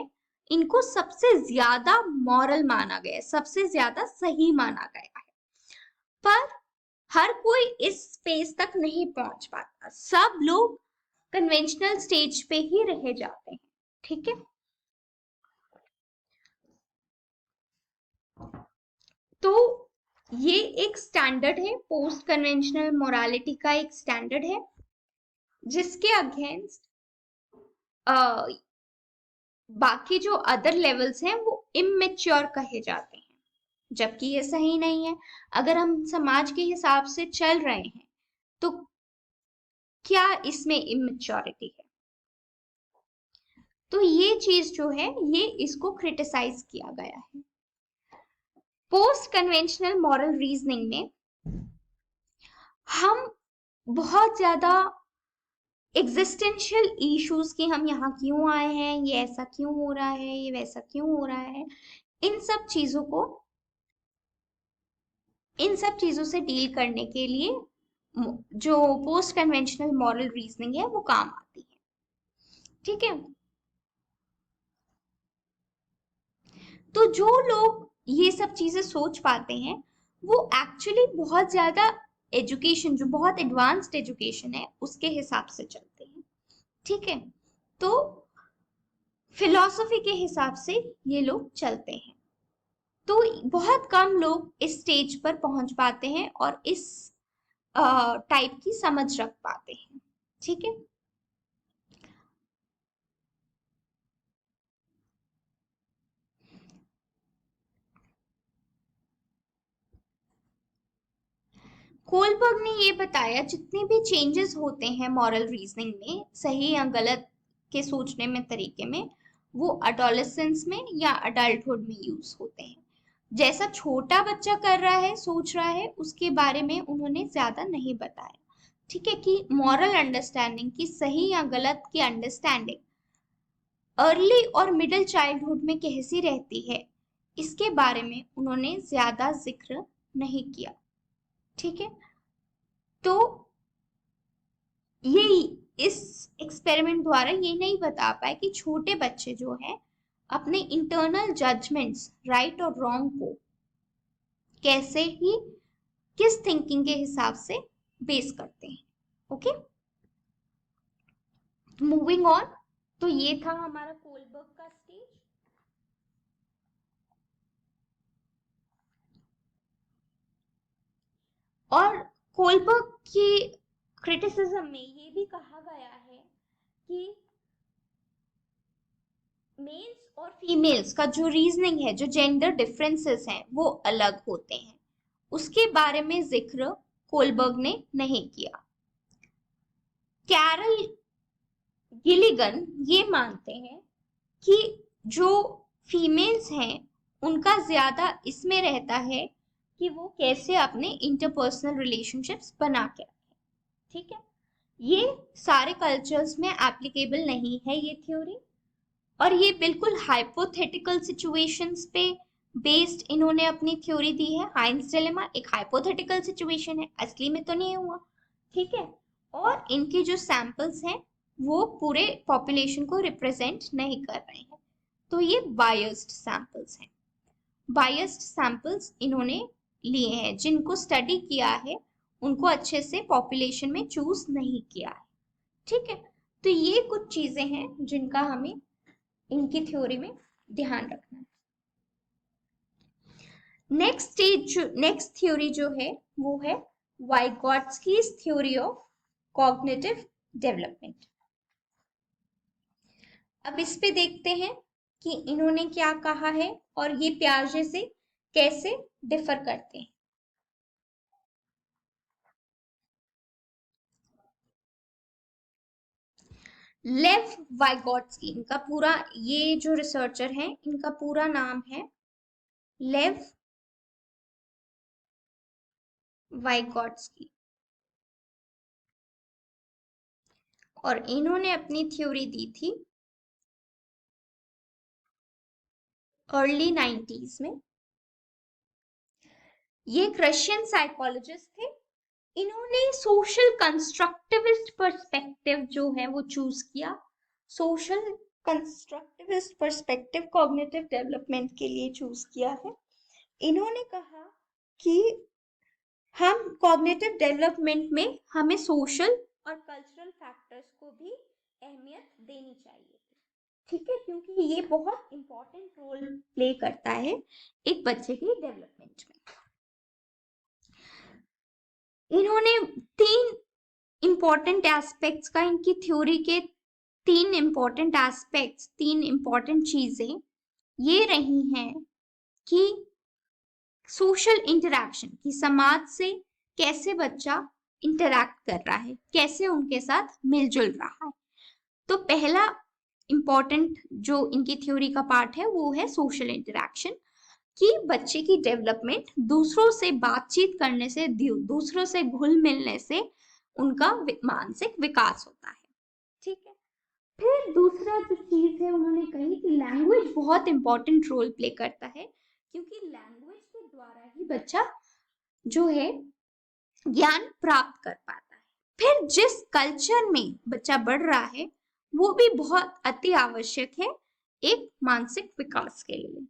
इनको सबसे ज्यादा मॉरल माना गया है, सबसे ज्यादा सही माना गया है। पर हर कोई इस स्पेस तक नहीं पहुंच पाता, सब लोग कन्वेंशनल स्टेज पे ही रह जाते हैं। ठीक है। तो ये एक स्टैंडर्ड है, पोस्ट कन्वेंशनल मोरालिटी का एक स्टैंडर्ड है, जिसके अगेंस्ट बाकी जो अदर लेवल्स हैं वो इमेच्योर कहे जाते हैं, जबकि ये सही नहीं है। अगर हम समाज के हिसाब से चल रहे हैं तो क्या इसमें इमेच्योरिटी है? तो ये चीज जो है, ये इसको क्रिटिसाइज किया गया है। पोस्ट कन्वेंशनल मॉरल रीजनिंग में हम बहुत ज्यादा एग्जिस्टेंशियल इश्यूज की, हम यहाँ क्यों आए हैं, ये ऐसा क्यों हो रहा है, ये वैसा क्यों हो रहा है, इन सब चीजों से डील करने के लिए जो पोस्ट कन्वेंशनल मॉरल रीजनिंग है वो काम आती है। ठीक है। तो जो लोग ये सब चीजें सोच पाते हैं वो एक्चुअली बहुत ज्यादा एजुकेशन, जो बहुत एडवांस्ड एजुकेशन है उसके हिसाब से चलते हैं। ठीक है, तो फिलॉसफी के हिसाब से ये लोग चलते हैं। तो बहुत कम लोग इस स्टेज पर पहुंच पाते हैं और इस टाइप की समझ रख पाते हैं। ठीक है, कोलबर्ग ने ये बताया जितने भी चेंजेस होते हैं मॉरल रीजनिंग में, सही या गलत के सोचने में तरीके में, वो अडोलेसेंस में या अडल्टहुड में यूज होते हैं। जैसा छोटा बच्चा कर रहा है, सोच रहा है, उसके बारे में उन्होंने ज्यादा नहीं बताया। ठीक है, कि मॉरल अंडरस्टैंडिंग की सही या गलत की अंडरस्टैंडिंग अर्ली और मिडिल चाइल्डहुड में कैसी रहती है, इसके बारे में उन्होंने ज्यादा जिक्र नहीं किया। ठीक है, तो ये इस एक्सपेरिमेंट द्वारा ये नहीं बता पाए कि छोटे बच्चे जो है अपने इंटरनल जजमेंट्स राइट और रॉन्ग को कैसे ही, किस थिंकिंग के हिसाब से बेस करते हैं। Okay, moving on. तो ये था हमारा कोलबर्ग का स्टेज। और कोलबर्ग की क्रिटिसिज्म में ये भी कहा गया है कि मेल्स और फीमेल्स का जो रीजनिंग है, जो जेंडर डिफरेंसेस हैं, वो अलग होते हैं। उसके बारे में जिक्र कोलबर्ग ने नहीं किया। कैरल गिलिगन ये मानते हैं कि जो फीमेल्स हैं उनका ज्यादा इसमें रहता है कि वो कैसे अपने इंटरपर्सनल रिलेशनशिप्स बना के रखें। ठीक है, ये सारे कल्चर्स में एप्लीकेबल नहीं है ये थ्योरी, और ये बिल्कुल हाइपोथेटिकल सिचुएशंस पे बेस्ड इन्होंने अपनी थ्योरी दी है। हाइंस डिलेमा एक हाइपोथेटिकल सिचुएशन है, असली में तो नहीं हुआ। ठीक है, और इनके जो सैंपल्स हैं वो पूरे पॉपुलेशन को रिप्रेजेंट नहीं कर रहे हैं, तो ये बायस्ड सैंपल्स हैं। बायस्ड सैंपल्स इन्होंने लिए हैं, जिनको स्टडी किया है उनको अच्छे से पॉपुलेशन में चूज नहीं किया है। ठीक है, तो ये कुछ चीजें हैं जिनका हमें इनकी थ्योरी में ध्यान रखना है। नेक्स्ट थ्योरी जो है वो है वाइगॉट्स्कीज थ्योरी ऑफ कॉग्निटिव डेवलपमेंट। अब इस पे देखते हैं कि इन्होंने क्या कहा है और ये पियाजे से कैसे डिफर करते हैं। लेव वाइगॉट्स्की, इनका पूरा, ये जो रिसर्चर हैं इनका पूरा नाम है लेव वाइगॉट्स्की, और इन्होंने अपनी थ्योरी दी थी अर्ली 90s में। ये एक रशियन साइकोलॉजिस्ट थे। इन्होंने सोशल कंस्ट्रक्टिविस्ट पर्सपेक्टिव जो है वो चूज किया। Social constructivist perspective cognitive development के लिए चूज किया है। इन्होंने कहा कि हम कॉग्निटिव डेवलपमेंट में हमें सोशल और कल्चरल फैक्टर्स को भी अहमियत देनी चाहिए। ठीक है, क्योंकि ये बहुत इंपॉर्टेंट रोल प्ले करता है एक बच्चे के डेवलपमेंट में। इन्होंने तीन इंपॉर्टेंट एस्पेक्ट्स का, इनकी थ्योरी के तीन इंपॉर्टेंट एस्पेक्ट्स, तीन इंपॉर्टेंट चीजें ये रही हैं कि सोशल इंटरैक्शन, की समाज से कैसे बच्चा इंटरैक्ट कर रहा है, कैसे उनके साथ मिलजुल रहा है। तो पहला इंपॉर्टेंट जो इनकी थ्योरी का पार्ट है वो है सोशल इंटरैक्शन, कि बच्चे की डेवलपमेंट दूसरों से बातचीत करने से, दूसरों से घुल मिलने से उनका मानसिक विकास होता है। ठीक है, फिर दूसरा जो चीज है उन्होंने कही कि लैंग्वेज बहुत इंपॉर्टेंट रोल प्ले करता है, क्योंकि लैंग्वेज के द्वारा ही बच्चा जो है ज्ञान प्राप्त कर पाता है। फिर जिस कल्चर में बच्चा बढ़ रहा है वो भी बहुत अति आवश्यक है एक मानसिक विकास के लिए।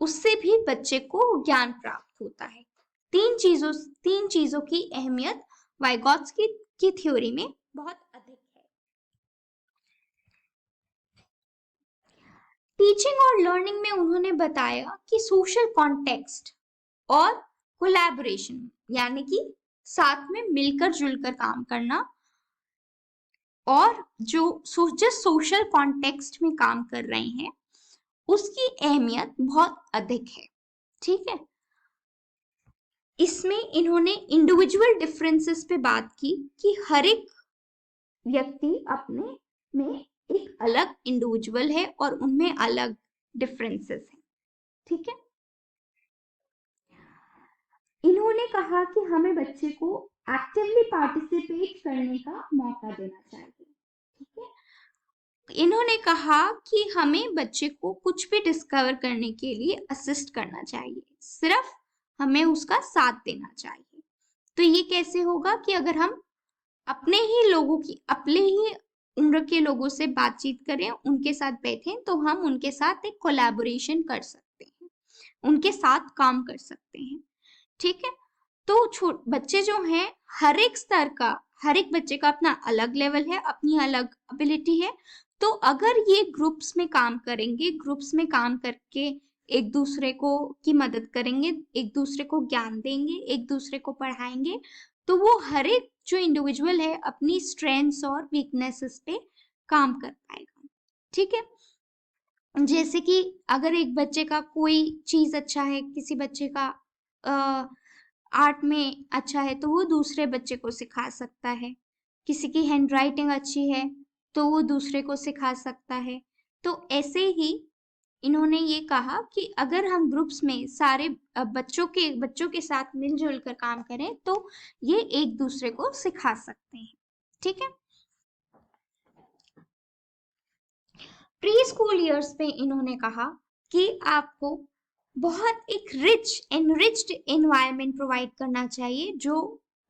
उससे भी बच्चे को ज्ञान प्राप्त होता है। तीन चीजों की अहमियत वाइगॉत्स्की की थ्योरी में बहुत अधिक है। टीचिंग और लर्निंग में उन्होंने बताया कि सोशल कॉन्टेक्स्ट और कोलैबोरेशन, यानी कि साथ में मिलकर जुलकर काम करना, और जिस सोशल कॉन्टेक्स्ट में काम कर रहे हैं उसकी अहमियत बहुत अधिक है। ठीक है, इसमें इन्होंने इंडिविजुअल डिफरेंसेस पे बात की कि हर एक व्यक्ति अपने में एक अलग इंडिविजुअल है और उनमें अलग डिफरेंसेस हैं। ठीक है, इन्होंने कहा कि हमें बच्चे को एक्टिवली पार्टिसिपेट करने का मौका देना चाहिए। ठीक है, इन्होंने कहा कि हमें बच्चे को कुछ भी डिस्कवर करने के लिए असिस्ट करना चाहिए, सिर्फ हमें उसका साथ देना चाहिए। तो ये कैसे होगा कि अगर हम अपने ही उम्र के लोगों से बातचीत करें, उनके साथ बैठें, तो हम उनके साथ एक कोलैबोरेशन कर सकते हैं, उनके साथ काम कर सकते हैं। ठीक है, तो बच्चे जो हैं, हर एक बच्चे का अपना अलग लेवल है, अपनी अलग एबिलिटी है। तो अगर ये ग्रुप्स में काम करेंगे, ग्रुप्स में काम करके एक दूसरे को की मदद करेंगे, एक दूसरे को ज्ञान देंगे, एक दूसरे को पढ़ाएंगे, तो वो हर एक जो इंडिविजुअल है अपनी स्ट्रेंथ्स और वीकनेसेस पे काम कर पाएगा। ठीक है, जैसे कि अगर एक बच्चे का कोई चीज अच्छा है, किसी बच्चे का आर्ट में अच्छा है, तो वो दूसरे बच्चे को सिखा सकता है। किसी की हैंड राइटिंग अच्छी है तो वो दूसरे को सिखा सकता है। तो ऐसे ही इन्होंने ये कहा कि अगर हम ग्रुप्स में सारे बच्चों के साथ मिलजुल कर काम करें तो ये एक दूसरे को सिखा सकते हैं। ठीक है, प्री स्कूल ईयर्स पे इन्होंने कहा कि आपको बहुत एक एनरिच्ड एनवायरनमेंट प्रोवाइड करना चाहिए जो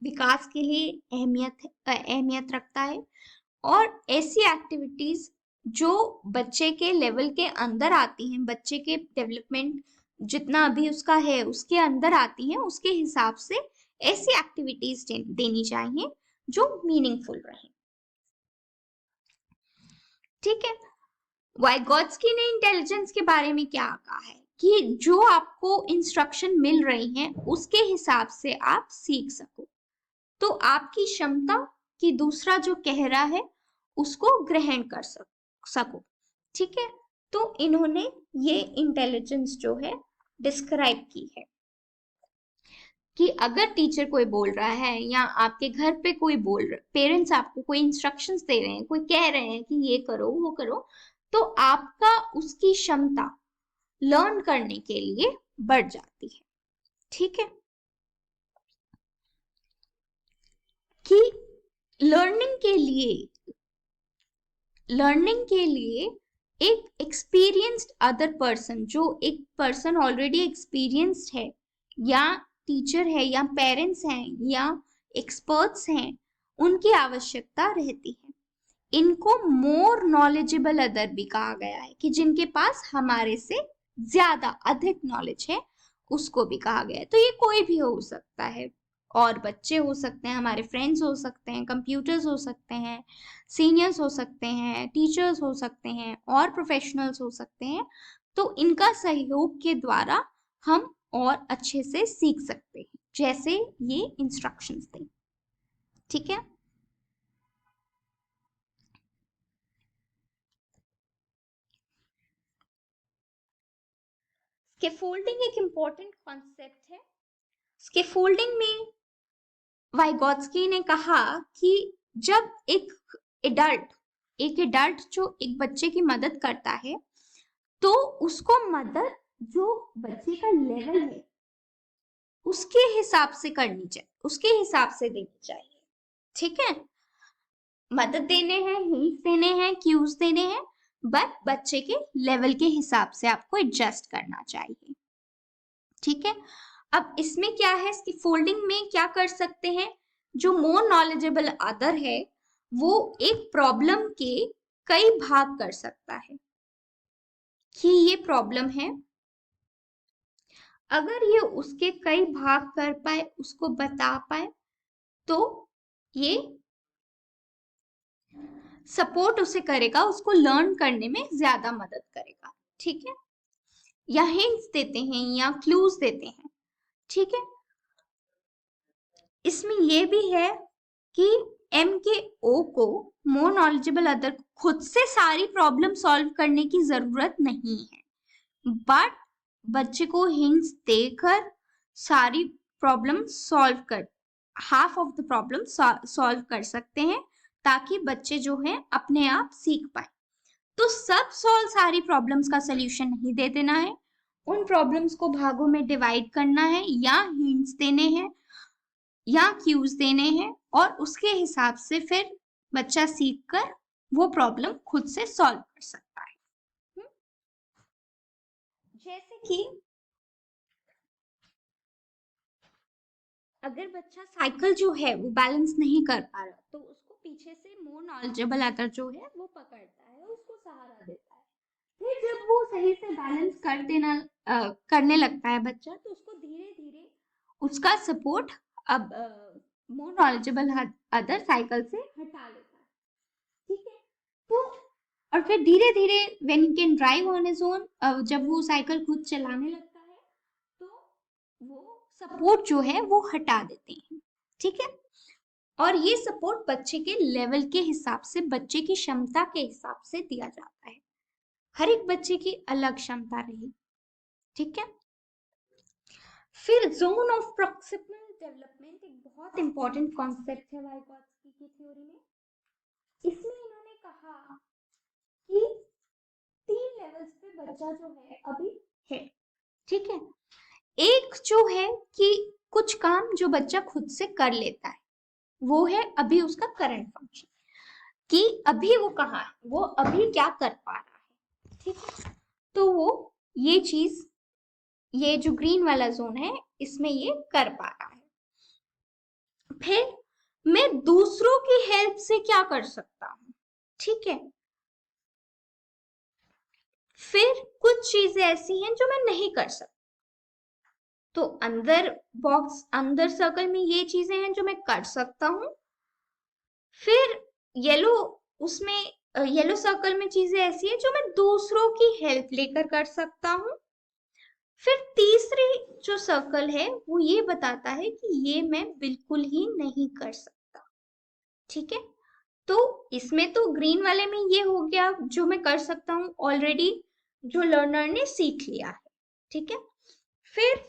विकास के लिए अहमियत रखता है, और ऐसी एक्टिविटीज जो बच्चे के लेवल के अंदर आती हैं, बच्चे के डेवलपमेंट जितना अभी उसका है उसके अंदर आती हैं, उसके हिसाब से ऐसी एक्टिविटीज देनी चाहिए जो मीनिंगफुल रहे। ठीक है, वाइगॉत्स्की ने इंटेलिजेंस के बारे में क्या कहा है कि जो आपको इंस्ट्रक्शन मिल रही हैं उसके हिसाब से आप सीख सको, तो आपकी क्षमता कि दूसरा जो कह रहा है उसको ग्रहण कर सको। ठीक है, तो इन्होंने ये इंटेलिजेंस जो है डिस्क्राइब की है कि अगर टीचर कोई बोल रहा है या आपके घर पे कोई पेरेंट्स आपको कोई इंस्ट्रक्शंस दे रहे हैं, कोई कह रहे हैं कि ये करो वो करो, तो आपका उसकी क्षमता लर्न करने के लिए बढ़ जाती है। ठीक है, कि लर्निंग के लिए एक एक्सपीरियंस्ड अदर पर्सन, जो एक पर्सन ऑलरेडी एक्सपीरियंस्ड है, या टीचर है या पेरेंट्स हैं या एक्सपर्ट्स हैं, उनकी आवश्यकता रहती है। इनको मोर नॉलेजेबल अदर भी कहा गया है कि जिनके पास हमारे से ज्यादा अधिक नॉलेज है उसको भी कहा गया है। तो ये कोई भी हो सकता है, और बच्चे हो सकते हैं, हमारे फ्रेंड्स हो सकते हैं, कंप्यूटर्स हो सकते हैं, सीनियर्स हो सकते हैं, टीचर्स हो सकते हैं, और प्रोफेशनल्स हो सकते हैं। तो इनका सहयोग के द्वारा हम और अच्छे से सीख सकते हैं, जैसे ये इंस्ट्रक्शंस दें। ठीक है, स्कैफोल्डिंग एक इंपॉर्टेंट कॉन्सेप्ट है। स्कैफोल्डिंग में वाइगॉत्स्की ने कहा कि जब एक एडल्ट जो एक बच्चे की मदद करता है, तो उसको मदद जो बच्चे का लेवल है उसके हिसाब से करनी चाहिए, उसके हिसाब से देनी चाहिए। ठीक है, मदद देने हैं, हिंट्स देने हैं, क्यूज देने हैं, बट बच्चे के लेवल के हिसाब से आपको एडजस्ट करना चाहिए। ठीक है, अब इसमें क्या है, इसकी फोल्डिंग में क्या कर सकते हैं, जो मोर नॉलेजेबल अदर है वो एक प्रॉब्लम के कई भाग कर सकता है कि ये प्रॉब्लम है, अगर ये उसके कई भाग कर पाए, उसको बता पाए, तो ये सपोर्ट उसे करेगा, उसको लर्न करने में ज्यादा मदद करेगा। ठीक है, या हिंट्स देते हैं या क्लूज देते हैं। ठीक है, इसमें ये भी है कि एम के ओ को, मोर नॉलेजेबल अदर, खुद से सारी प्रॉब्लम सॉल्व करने की जरूरत नहीं है, बट बच्चे को हिंट्स देकर सारी प्रॉब्लम सॉल्व कर, half of the problem solve कर सकते हैं, ताकि बच्चे जो हैं अपने आप सीख पाए। तो सब सॉल्व सारी प्रॉब्लम्स का सलूशन नहीं दे देना है, उन प्रॉब्लम्स को भागों में डिवाइड करना है, या हिंट्स देने हैं या क्यूज देने हैं, और उसके हिसाब से फिर बच्चा सीख कर वो प्रॉब्लम खुद से सॉल्व कर सकता है। जैसे कि अगर बच्चा साइकिल जो है वो बैलेंस नहीं कर पा रहा, तो उसको पीछे से मोर नॉलेजेबल अदर जो है वो पकड़ता है, उसको सहारा देता है। फिर जब वो सही से बैलेंस करने लगता है बच्चा, तो उसको धीरे धीरे उसका सपोर्ट अब मोर नॉलेजेबल अदर साइकिल से हटा लेता है। ठीक है, तो और फिर धीरे धीरे when he can drive on his own, जब वो साइकिल खुद चलाने लगता है, तो वो सपोर्ट जो है वो हटा देते हैं। ठीक है, और ये सपोर्ट बच्चे के लेवल के हिसाब से, बच्चे की क्षमता के हिसाब से दिया जाता है। हर एक बच्चे की अलग क्षमता रही। ठीक है, फिर जोन ऑफ प्रॉक्सिमल डेवलपमेंट एक बहुत इंपॉर्टेंट कॉन्सेप्ट है वाइगोत्स्की की थ्योरी में। इसमें इन्होंने कहा कि 3 लेवल्स पे बच्चा जो है अभी है। ठीक है, एक जो है कि कुछ काम जो बच्चा खुद से कर लेता है, वो है अभी उसका करंट फंक्शन, कि अभी वो कहाँ है, वो अभी क्या कर पा रहा है। ठीक है, तो वो ये चीज, ये जो ग्रीन वाला जोन है, इसमें ये कर पा रहा है। फिर मैं दूसरों की हेल्प से क्या कर सकता हूं। ठीक है, फिर कुछ चीजें ऐसी हैं जो मैं नहीं कर सकता, तो अंदर बॉक्स, अंदर सर्कल में ये चीजें हैं जो मैं कर सकता हूं। फिर येलो, उसमें येलो सर्कल में चीजें ऐसी है जो मैं दूसरों की हेल्प लेकर कर सकता हूं। फिर तीसरी जो सर्कल है वो ये बताता है कि ये मैं बिल्कुल ही नहीं कर सकता। ठीक है, तो इसमें तो ग्रीन वाले में ये हो गया जो मैं कर सकता हूं, ऑलरेडी जो लर्नर ने सीख लिया है। ठीक है, फिर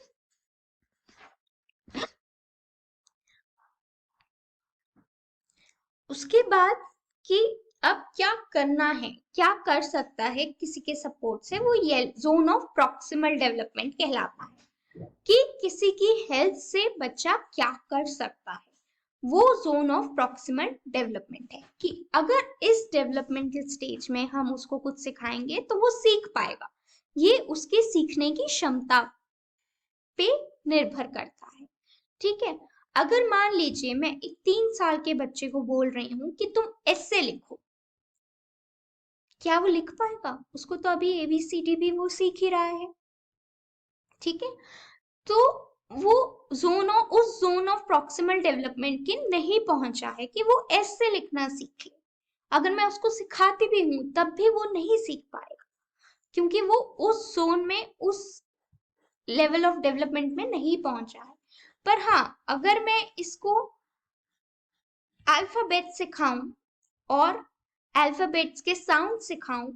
उसके बाद कि अब क्या करना है, क्या कर सकता है किसी के सपोर्ट से, वो ये जोन ऑफ प्रॉक्सिमल डेवलपमेंट कहलाता है, कि किसी की हेल्प से बच्चा क्या कर सकता है। वो जोन ऑफ प्रॉक्सिमल डेवलपमेंट है कि अगर इस डेवलपमेंटल स्टेज में हम उसको कुछ सिखाएंगे तो वो सीख पाएगा। ये उसके सीखने की क्षमता पे निर्भर करता है। ठीक है, अगर मान लीजिए मैं एक 3 साल के बच्चे को बोल रही हूं कि तुम ऐसे लिखो, क्या वो लिख पाएगा? उसको तो अभी एबीसीडी भी वो सीख ही रहा है। ठीक है, तो वो उस जोन ऑफ प्रॉक्सिमल डेवलपमेंट के नहीं पहुंचा है कि वो ऐसे लिखना सीखे। अगर मैं उसको सिखाती भी हूं तब भी वो नहीं सीख पाएगा, क्योंकि वो उस जोन में, उस लेवल ऑफ डेवलपमेंट में नहीं पहुंचा है। पर हाँ, अगर मैं इसको अल्फाबेट सिखाऊं और अल्फाबेट्स के साउंड सिखाऊं,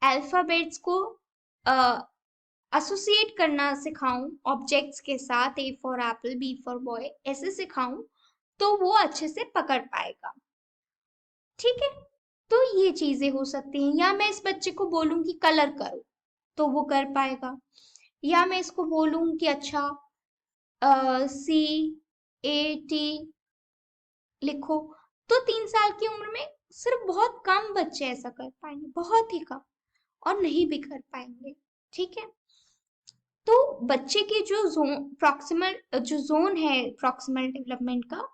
अल्फाबेट्स को एसोसिएट करना सिखाऊं ऑब्जेक्ट्स के साथ, A for apple, B for boy, ऐसे सिखाऊं, तो वो अच्छे से पकड़ पाएगा। ठीक है, तो ये चीजें हो सकती हैं। या मैं इस बच्चे को बोलूं कि कलर करो, तो वो कर पाएगा। या मैं इसको बोलूं कि अच्छा CAT लिखो, तो 3 साल की उम्र में सिर्फ बहुत कम बच्चे ऐसा कर पाएंगे, बहुत ही कम, और नहीं भी कर पाएंगे। ठीक है, तो बच्चे के जो जोन है प्रॉक्सिमल डेवलपमेंट का,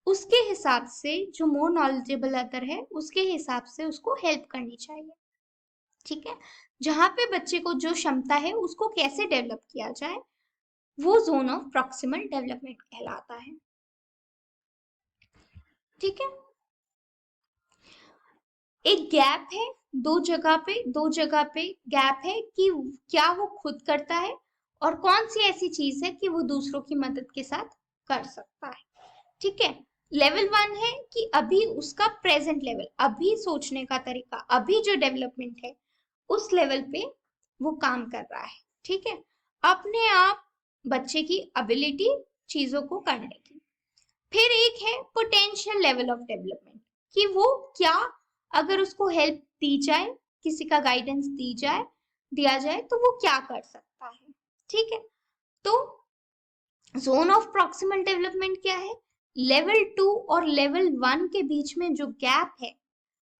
उसके हिसाब से जो मोर नॉलेजेबल अदर है उसके हिसाब से उसको हेल्प करनी चाहिए। ठीक है, जहां पे बच्चे को जो क्षमता है उसको कैसे डेवलप किया जाए, वो जोन ऑफ प्रॉक्सिमल डेवलपमेंट कहलाता है। ठीक है, एक गैप है, दो जगह पे गैप है कि क्या वो खुद करता है और कौन सी ऐसी चीज है कि वो दूसरों की मदद के साथ कर सकता है। ठीक है, लेवल 1 है कि अभी उसका प्रेजेंट लेवल, अभी सोचने का तरीका, अभी जो डेवलपमेंट है उस लेवल पे वो काम कर रहा है। ठीक है, अपने आप बच्चे की एबिलिटी चीजों को करने की। फिर एक है पोटेंशियल लेवल ऑफ डेवलपमेंट, कि वो क्या, अगर उसको हेल्प दी जाए, किसी का गाइडेंस दिया जाए तो वो क्या कर सकता है। ठीक है, तो जोन ऑफ प्रॉक्सिमल डेवलपमेंट क्या है, लेवल 2 और लेवल 1 के बीच में जो गैप है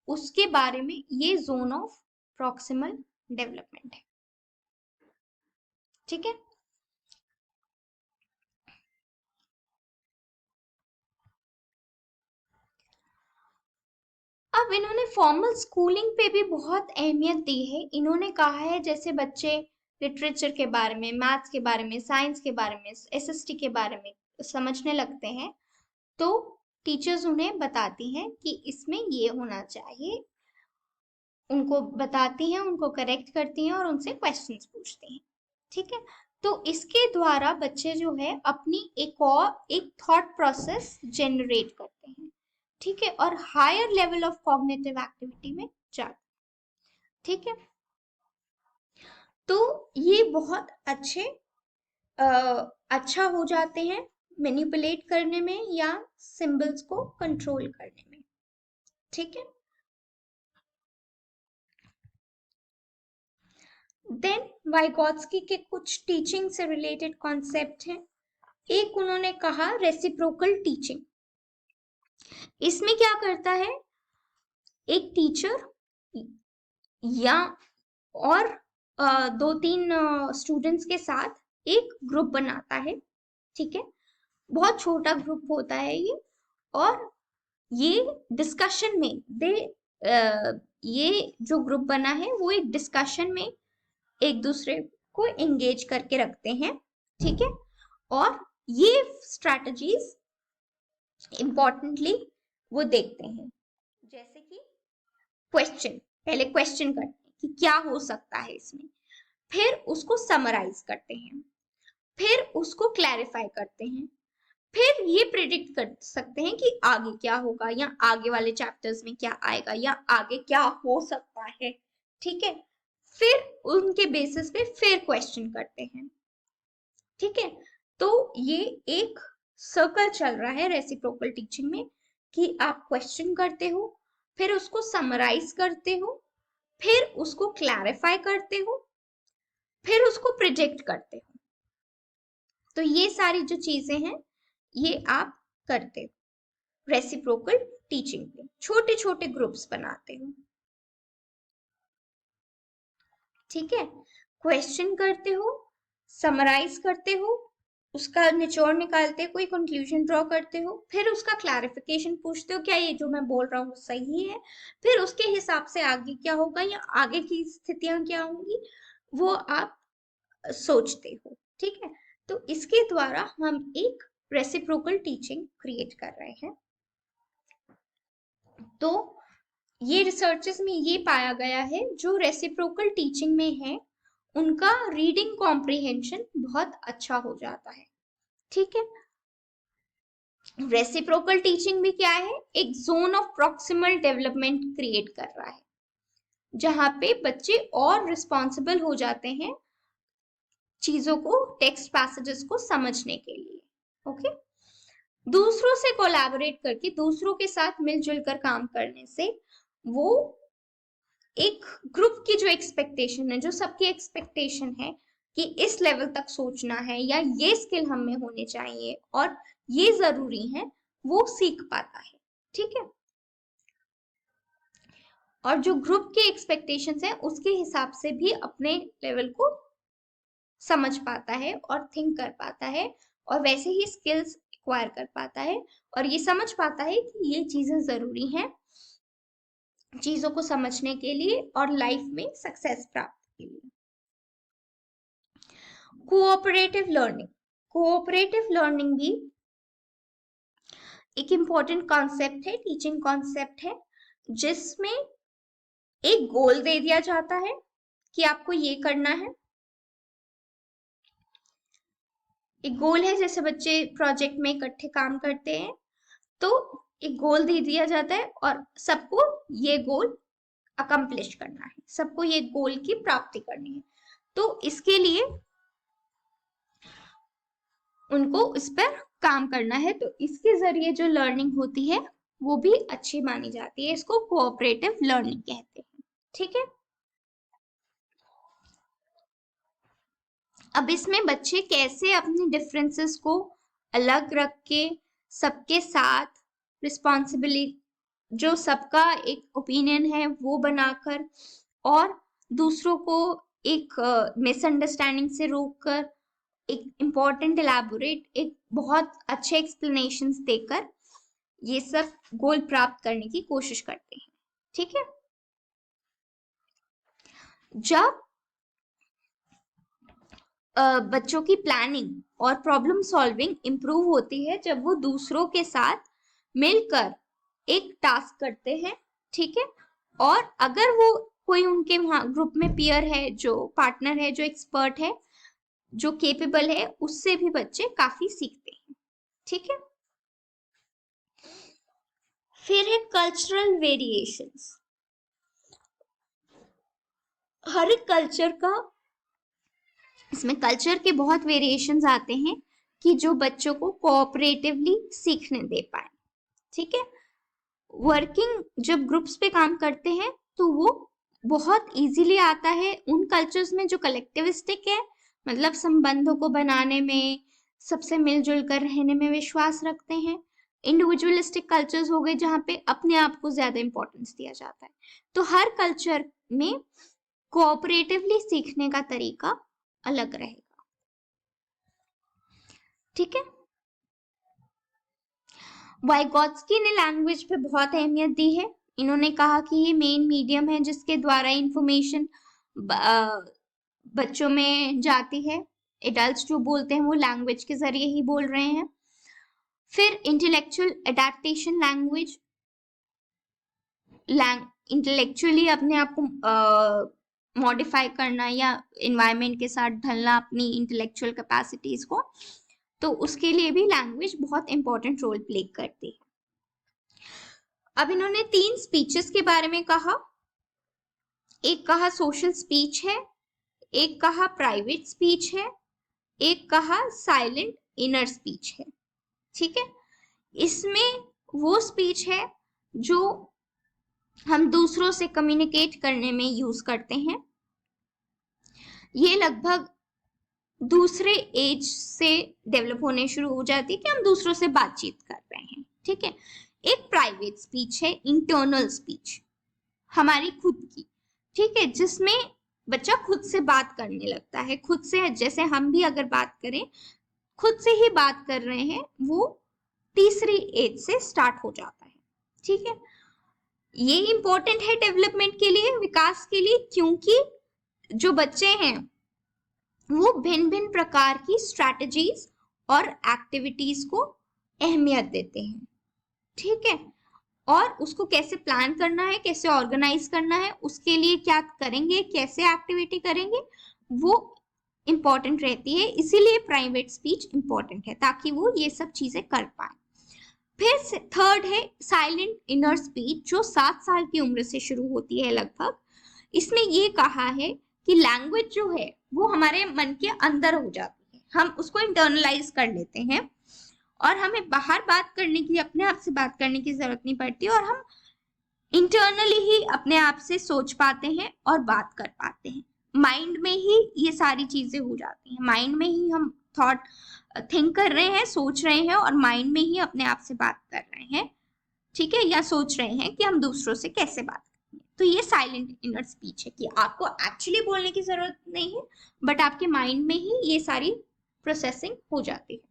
उसके बारे में ये जोन ऑफ प्रॉक्सिमल डेवलपमेंट है। ठीक है, अब इन्होंने फॉर्मल स्कूलिंग पे भी बहुत अहमियत दी है। इन्होंने कहा है जैसे बच्चे लिटरेचर के बारे में, मैथ्स के बारे में, साइंस के बारे में, एसएसटी के बारे में समझने लगते हैं तो टीचर्स उन्हें बताती हैं कि इसमें ये होना चाहिए, उनको बताती हैं, उनको करेक्ट करती हैं और उनसे क्वेश्चंस पूछती हैं। ठीक है, तो इसके द्वारा बच्चे जो है अपनी एक थॉट प्रोसेस जनरेट करते हैं। ठीक है, और higher level of cognitive activity में जाते हैं। ठीक है, तो ये बहुत अच्छा हो जाते हैं मैनिपुलेट करने में या सिंबल्स को कंट्रोल करने में। ठीक है, देन वाइगोत्स्की के कुछ टीचिंग से रिलेटेड कॉन्सेप्ट हैं। एक उन्होंने कहा रेसिप्रोकल टीचिंग। इसमें क्या करता है, एक टीचर या और दो तीन स्टूडेंट्स के साथ एक ग्रुप बनाता है। ठीक है, बहुत छोटा ग्रुप होता है ये, और ये डिस्कशन में ये जो ग्रुप बना है वो एक डिस्कशन में एक दूसरे को एंगेज करके रखते हैं। ठीक है, और ये स्ट्रैटेजीज इंपॉर्टेंटली वो देखते हैं, जैसे कि पहले क्वेश्चन करते हैं कि क्या हो सकता है इसमें, फिर उसको समराइज करते हैं, फिर उसको क्लैरिफाई करते हैं, फिर ये प्रिडिक्ट कर सकते हैं कि आगे क्या होगा या आगे वाले चैप्टर्स में क्या आएगा या आगे क्या हो सकता है। ठीक है, फिर उनके बेसिस पे फिर क्वेश्चन करते हैं। ठीक है, तो ये एक सर्कल चल रहा है रेसिप्रोकल टीचिंग में कि आप क्वेश्चन करते हो, फिर उसको समराइज करते हो, फिर उसको क्लैरिफाई करते हो, फिर उसको प्रिडिक्ट करते हो। तो ये सारी जो चीजें हैं ये आप करते हो रेसिप्रोकल टीचिंग में, छोटे छोटे ग्रुप्स बनाते हो। ठीक है, क्वेश्चन करते हो, समराइज करते हो, उसका निचोड़ निकालते हो, कोई कंक्लूजन ड्रॉ करते हो, फिर उसका क्लैरिफिकेशन पूछते हो क्या ये जो मैं बोल रहा हूँ सही है, फिर उसके हिसाब से आगे क्या होगा या आगे की स्थितियां क्या होंगी वो आप सोचते हो। ठीक है, तो इसके द्वारा हम एक रेसिप्रोकल टीचिंग क्रिएट कर रहे हैं। तो ये रिसर्चेस में ये पाया गया है जो रेसिप्रोकल टीचिंग में है उनका रीडिंग कॉम्प्रिहेंशन बहुत अच्छा हो जाता है। ठीक है, रेसिप्रोकल टीचिंग भी क्या है, एक zone of proximal development create कर रहा है जहां पे बच्चे और रिस्पॉन्सिबल हो जाते हैं चीजों को, टेक्स्ट पैसेजेस को समझने के लिए। ओके, दूसरों से कोलैबोरेट करके, दूसरों के साथ मिलजुल कर काम करने से वो एक ग्रुप की जो एक्सपेक्टेशन है, जो सबकी एक्सपेक्टेशन है कि इस लेवल तक सोचना है या ये स्किल हम में होने चाहिए और ये जरूरी है, वो सीख पाता है। ठीक है, और जो ग्रुप के एक्सपेक्टेशंस है उसके हिसाब से भी अपने लेवल को समझ पाता है और थिंक कर पाता है और वैसे ही स्किल्स एक्वायर कर पाता है और ये समझ पाता है कि ये चीजें जरूरी हैं चीजों को समझने के लिए और लाइफ में सक्सेस प्राप्त के लिए। कोऑपरेटिव लर्निंग, कोऑपरेटिव लर्निंग भी एक इम्पॉर्टेंट कॉन्सेप्ट है, टीचिंग कॉन्सेप्ट है, जिसमें एक गोल दे दिया जाता है कि आपको ये करना है। एक गोल है, जैसे बच्चे प्रोजेक्ट में इकट्ठे काम करते हैं तो एक गोल दे दिया जाता है और सबको ये गोल अकम्प्लिश करना है, सबको ये गोल की प्राप्ति करनी है। तो इसके लिए उनको इस पर काम करना है, तो इसके जरिए जो लर्निंग होती है वो भी अच्छी मानी जाती है। इसको कोऑपरेटिव लर्निंग कहते हैं। ठीक है, अब इसमें बच्चे कैसे अपने डिफरेंसेस को अलग रख के सबके साथ रिस्पॉन्सिबिलिटी, जो सबका एक ओपिनियन है वो बनाकर और दूसरों को एक मिसअंडरस्टैंडिंग से रोककर एक इम्पॉर्टेंट एलैबोरेट एक बहुत अच्छे एक्सप्लेनेशंस देकर ये सब गोल प्राप्त करने की कोशिश करते हैं। ठीक है, जब बच्चों की प्लानिंग और प्रॉब्लम सॉल्विंग इंप्रूव होती है जब वो दूसरों के साथ मिलकर एक टास्क करते हैं। ठीक है, और अगर वो कोई उनके ग्रुप में पीयर है, जो पार्टनर है, जो एक्सपर्ट है, जो केपेबल है, उससे भी बच्चे काफी सीखते हैं। ठीक है, फिर है कल्चरल वेरिएशंस। हर एक कल्चर का, इसमें कल्चर के बहुत वेरिएशंस आते हैं कि जो बच्चों को कोऑपरेटिवली सीखने दे पाए। ठीक है, वर्किंग जब ग्रुप्स पे काम करते हैं तो वो बहुत इजीली आता है उन कल्चर्स में जो कलेक्टिविस्टिक है, मतलब संबंधों को बनाने में, सबसे मिलजुल कर रहने में विश्वास रखते हैं। इंडिविजुअलिस्टिक कल्चर्स हो गए जहाँ पे अपने आप को ज्यादा इंपॉर्टेंस दिया जाता है। तो हर कल्चर में कोऑपरेटिवली सीखने का तरीका अलग रहेगा। ठीक है, वाइगोत्स्की ने लैंग्वेज पे बहुत अहमियत दी है। इन्होंने कहा कि ये मेन मीडियम है जिसके द्वारा इंफॉर्मेशन बच्चों में जाती है। एडल्ट्स जो बोलते हैं वो लैंग्वेज के जरिए ही बोल रहे हैं। फिर इंटेलेक्चुअल एडेप्टेशन, लैंग्वेज इंटेलेक्चुअली अपने आप को मॉडिफाई करना या एनवायरनमेंट के साथ ढलना, अपनी इंटेलेक्चुअल कैपेसिटीज को, तो उसके लिए भी लैंग्वेज बहुत इंपॉर्टेंट रोल प्ले करती है। अब इन्होंने 3 स्पीचेस के बारे में कहा। एक कहा सोशल स्पीच है, एक कहा प्राइवेट स्पीच है, एक कहा साइलेंट इनर स्पीच है। ठीक है, इसमें वो स्पीच है जो हम दूसरों से कम्युनिकेट करने में यूज करते हैं। ये लगभग दूसरे एज से डेवलप होने शुरू हो जाती है कि हम दूसरों से बातचीत कर रहे हैं। ठीक है, एक प्राइवेट स्पीच है, इंटरनल स्पीच, हमारी खुद की। ठीक है, जिसमें बच्चा खुद से बात करने लगता है, खुद से, जैसे हम भी अगर बात करें, खुद से ही बात कर रहे हैं, वो तीसरी एज से स्टार्ट हो जाता है। ठीक है, ये इंपॉर्टेंट है डेवलपमेंट के लिए, विकास के लिए, क्योंकि जो बच्चे हैं वो भिन्न भिन्न प्रकार की स्ट्रैटेजीज और एक्टिविटीज को अहमियत देते हैं। ठीक है, और उसको कैसे प्लान करना है, कैसे ऑर्गेनाइज करना है, उसके लिए क्या करेंगे, कैसे एक्टिविटी करेंगे, वो इंपॉर्टेंट रहती है। इसीलिए प्राइवेट स्पीच इंपॉर्टेंट है, ताकि वो ये सब चीजें कर पाए। फिर थर्ड है साइलेंट इनर स्पीच, जो 7 साल की उम्र से शुरू होती है लगभग। इसमें ये कहा है कि लैंग्वेज जो है वो हमारे मन के अंदर हो जाती है, हम उसको इंटरनलाइज कर लेते हैं और हमें बाहर बात करने की, अपने आप से बात करने की जरूरत नहीं पड़ती, और हम इंटरनली ही अपने आप से सोच पाते हैं और बात कर पाते हैं। माइंड में ही ये सारी चीजें हो जाती हैं, माइंड में ही हम थॉट थिंक कर रहे हैं, सोच रहे हैं, और माइंड में ही अपने आप से बात कर रहे हैं। ठीक है, या सोच रहे हैं कि हम दूसरों से कैसे बात करेंगे। तो ये साइलेंट इनर स्पीच है कि आपको एक्चुअली बोलने की जरूरत नहीं है, बट आपके माइंड में ही ये सारी प्रोसेसिंग हो जाती है।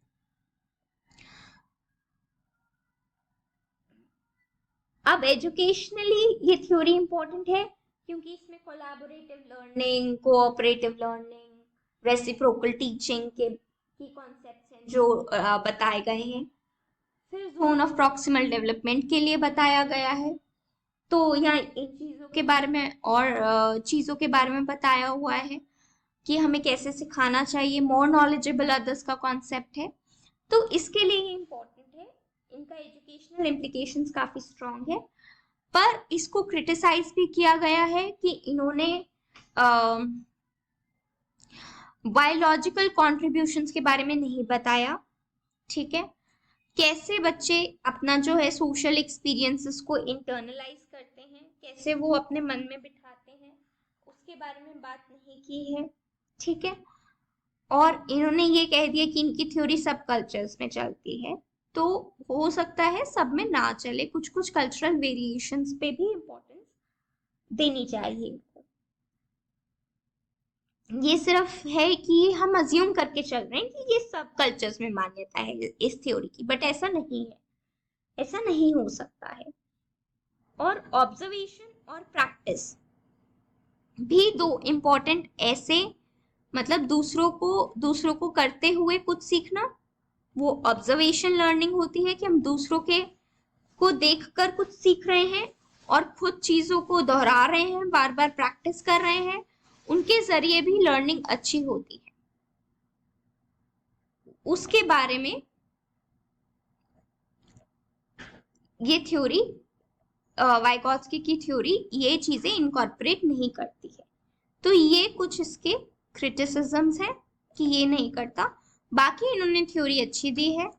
अब एजुकेशनली ये थ्योरी इंपॉर्टेंट है क्योंकि इसमें collaborative learning, cooperative learning, reciprocal teaching के की कॉन्सेप्ट्स हैं जो बताए गए हैं। फिर जोन ऑफ प्रॉक्सिमल डेवलपमेंट के लिए बताया गया है। तो यहाँ इन चीज़ों के बारे में और चीज़ों के बारे में बताया हुआ है कि हमें कैसे सिखाना चाहिए। मोर नॉलेजेबल अदर्स का कॉन्सेप्ट है, तो इसके लिए ये इम्पोर्टेंट है। इनका एजुकेशनल इम्प्लीकेशंस काफ़ी स्ट्रांग है, पर इसको क्रिटिसाइज भी किया गया है कि इन्होंने बायोलॉजिकल कॉन्ट्रीब्यूशंस के बारे में नहीं बताया। ठीक है, कैसे बच्चे अपना जो है सोशल एक्सपीरियंसेस को इंटरनलाइज करते हैं, कैसे वो अपने मन में बिठाते हैं, उसके बारे में बात नहीं की है। ठीक है, और इन्होंने ये कह दिया कि इनकी थ्योरी सब कल्चर्स में चलती है, तो हो सकता है सब में ना चले, कुछ कुछ कल्चरल वेरिएशंस पे भी इम्पोर्टेंस देनी चाहिए। ये सिर्फ है कि हम अज्यूम करके चल रहे हैं कि ये सब कल्चर्स में मान्यता है इस थ्योरी की, बट ऐसा नहीं है, ऐसा नहीं हो सकता है। और ऑब्जर्वेशन और प्रैक्टिस भी दो इम्पोर्टेंट ऐसे, मतलब दूसरों को करते हुए कुछ सीखना, वो ऑब्जर्वेशन लर्निंग होती है कि हम दूसरों के को देखकर कुछ सीख रहे हैं और खुद चीजों को दोहरा रहे हैं, बार बार प्रैक्टिस कर रहे हैं, उनके जरिए भी लर्निंग अच्छी होती है। उसके बारे में ये थ्योरी, वाइगॉत्स्की की थ्योरी ये चीजें इनकॉर्पोरेट नहीं करती है। तो ये कुछ इसके क्रिटिसिजम्स हैं कि ये नहीं करता। बाकी इन्होंने थ्योरी अच्छी दी है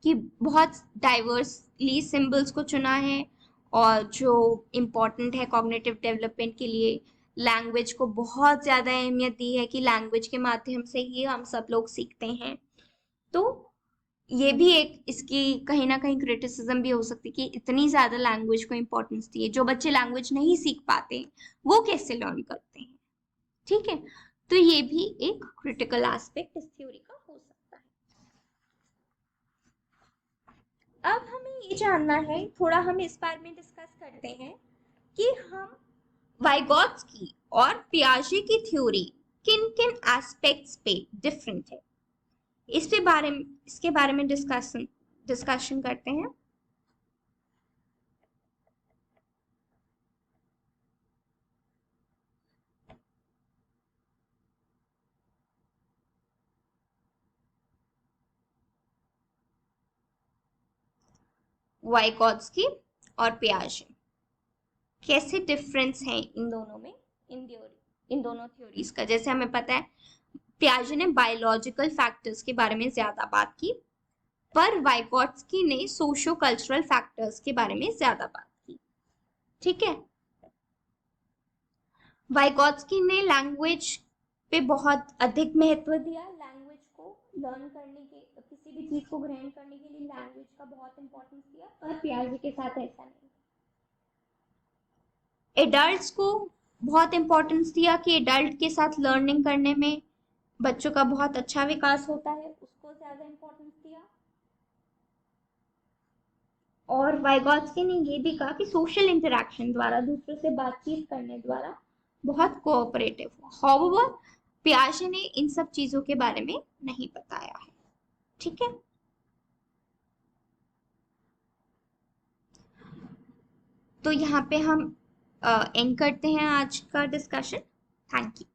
कि बहुत डाइवर्सली सिंबल्स को चुना है, और जो इम्पोर्टेंट है कॉग्निटिव डेवलपमेंट के लिए लैंग्वेज को बहुत ज़्यादा अहमियत दी है कि लैंग्वेज के माध्यम से ही हम सब लोग सीखते हैं। तो ये भी एक इसकी कहीं ना कहीं क्रिटिसिज्म भी हो सकती है कि इतनी ज़्यादा लैंग्वेज को इम्पोर्टेंस दी है, जो बच्चे लैंग्वेज नहीं सीख पाते वो कैसे लर्न करते हैं। ठीक है, तो ये भी एक क्रिटिकल एस्पेक्ट इस थ्योरी का हो सकता है। अब हमें ये जानना है, थोड़ा हम इस बारे में डिस्कस करते हैं कि हम वाइगॉत्स्की और पियाजे की थ्योरी किन किन एस्पेक्ट्स पे डिफरेंट है, इसके बारे में डिस्कशन करते हैं। वाइगॉत्स्की और पियाजे कैसे डिफरेंस है इन दोनों में, इन दोनों थ्योरीज का। जैसे हमें पता है पियाजे ने बायोलॉजिकल फैक्टर्स के बारे में ज्यादा बात की, पर वाइगॉत्स्की ने सोशो कल्चरल फैक्टर्स के बारे में ज्यादा बात की। ठीक है, वाइगॉत्स्की ने लैंग्वेज पे बहुत अधिक महत्व दिया, लैंग्वेज को लर्न करने के, किसी भी चीज को ग्रहण करने के लिए लैंग्वेज का बहुत इंपॉर्टेंस दिया, पर पियाजे के साथ ऐसा नहीं। एडल्ट्स को बहुत इंपॉर्टेंस दिया कि एडल्ट के साथ लर्निंग करने में बच्चों का बहुत अच्छा विकास होता है, उसको ज्यादा इंपॉर्टेंस दिया। और वाइगॉत्स्की ने ये भी कहा कि सोशल इंटरेक्शन द्वारा, दूसरों से बातचीत करने द्वारा बहुत कोऑपरेटिव हो। हाउएवर पियाजे ने इन सब चीजों के बारे में नहीं बताया है। ठीक है, तो यहाँ पे हम एंड करते हैं आज का डिस्कशन। Thank you.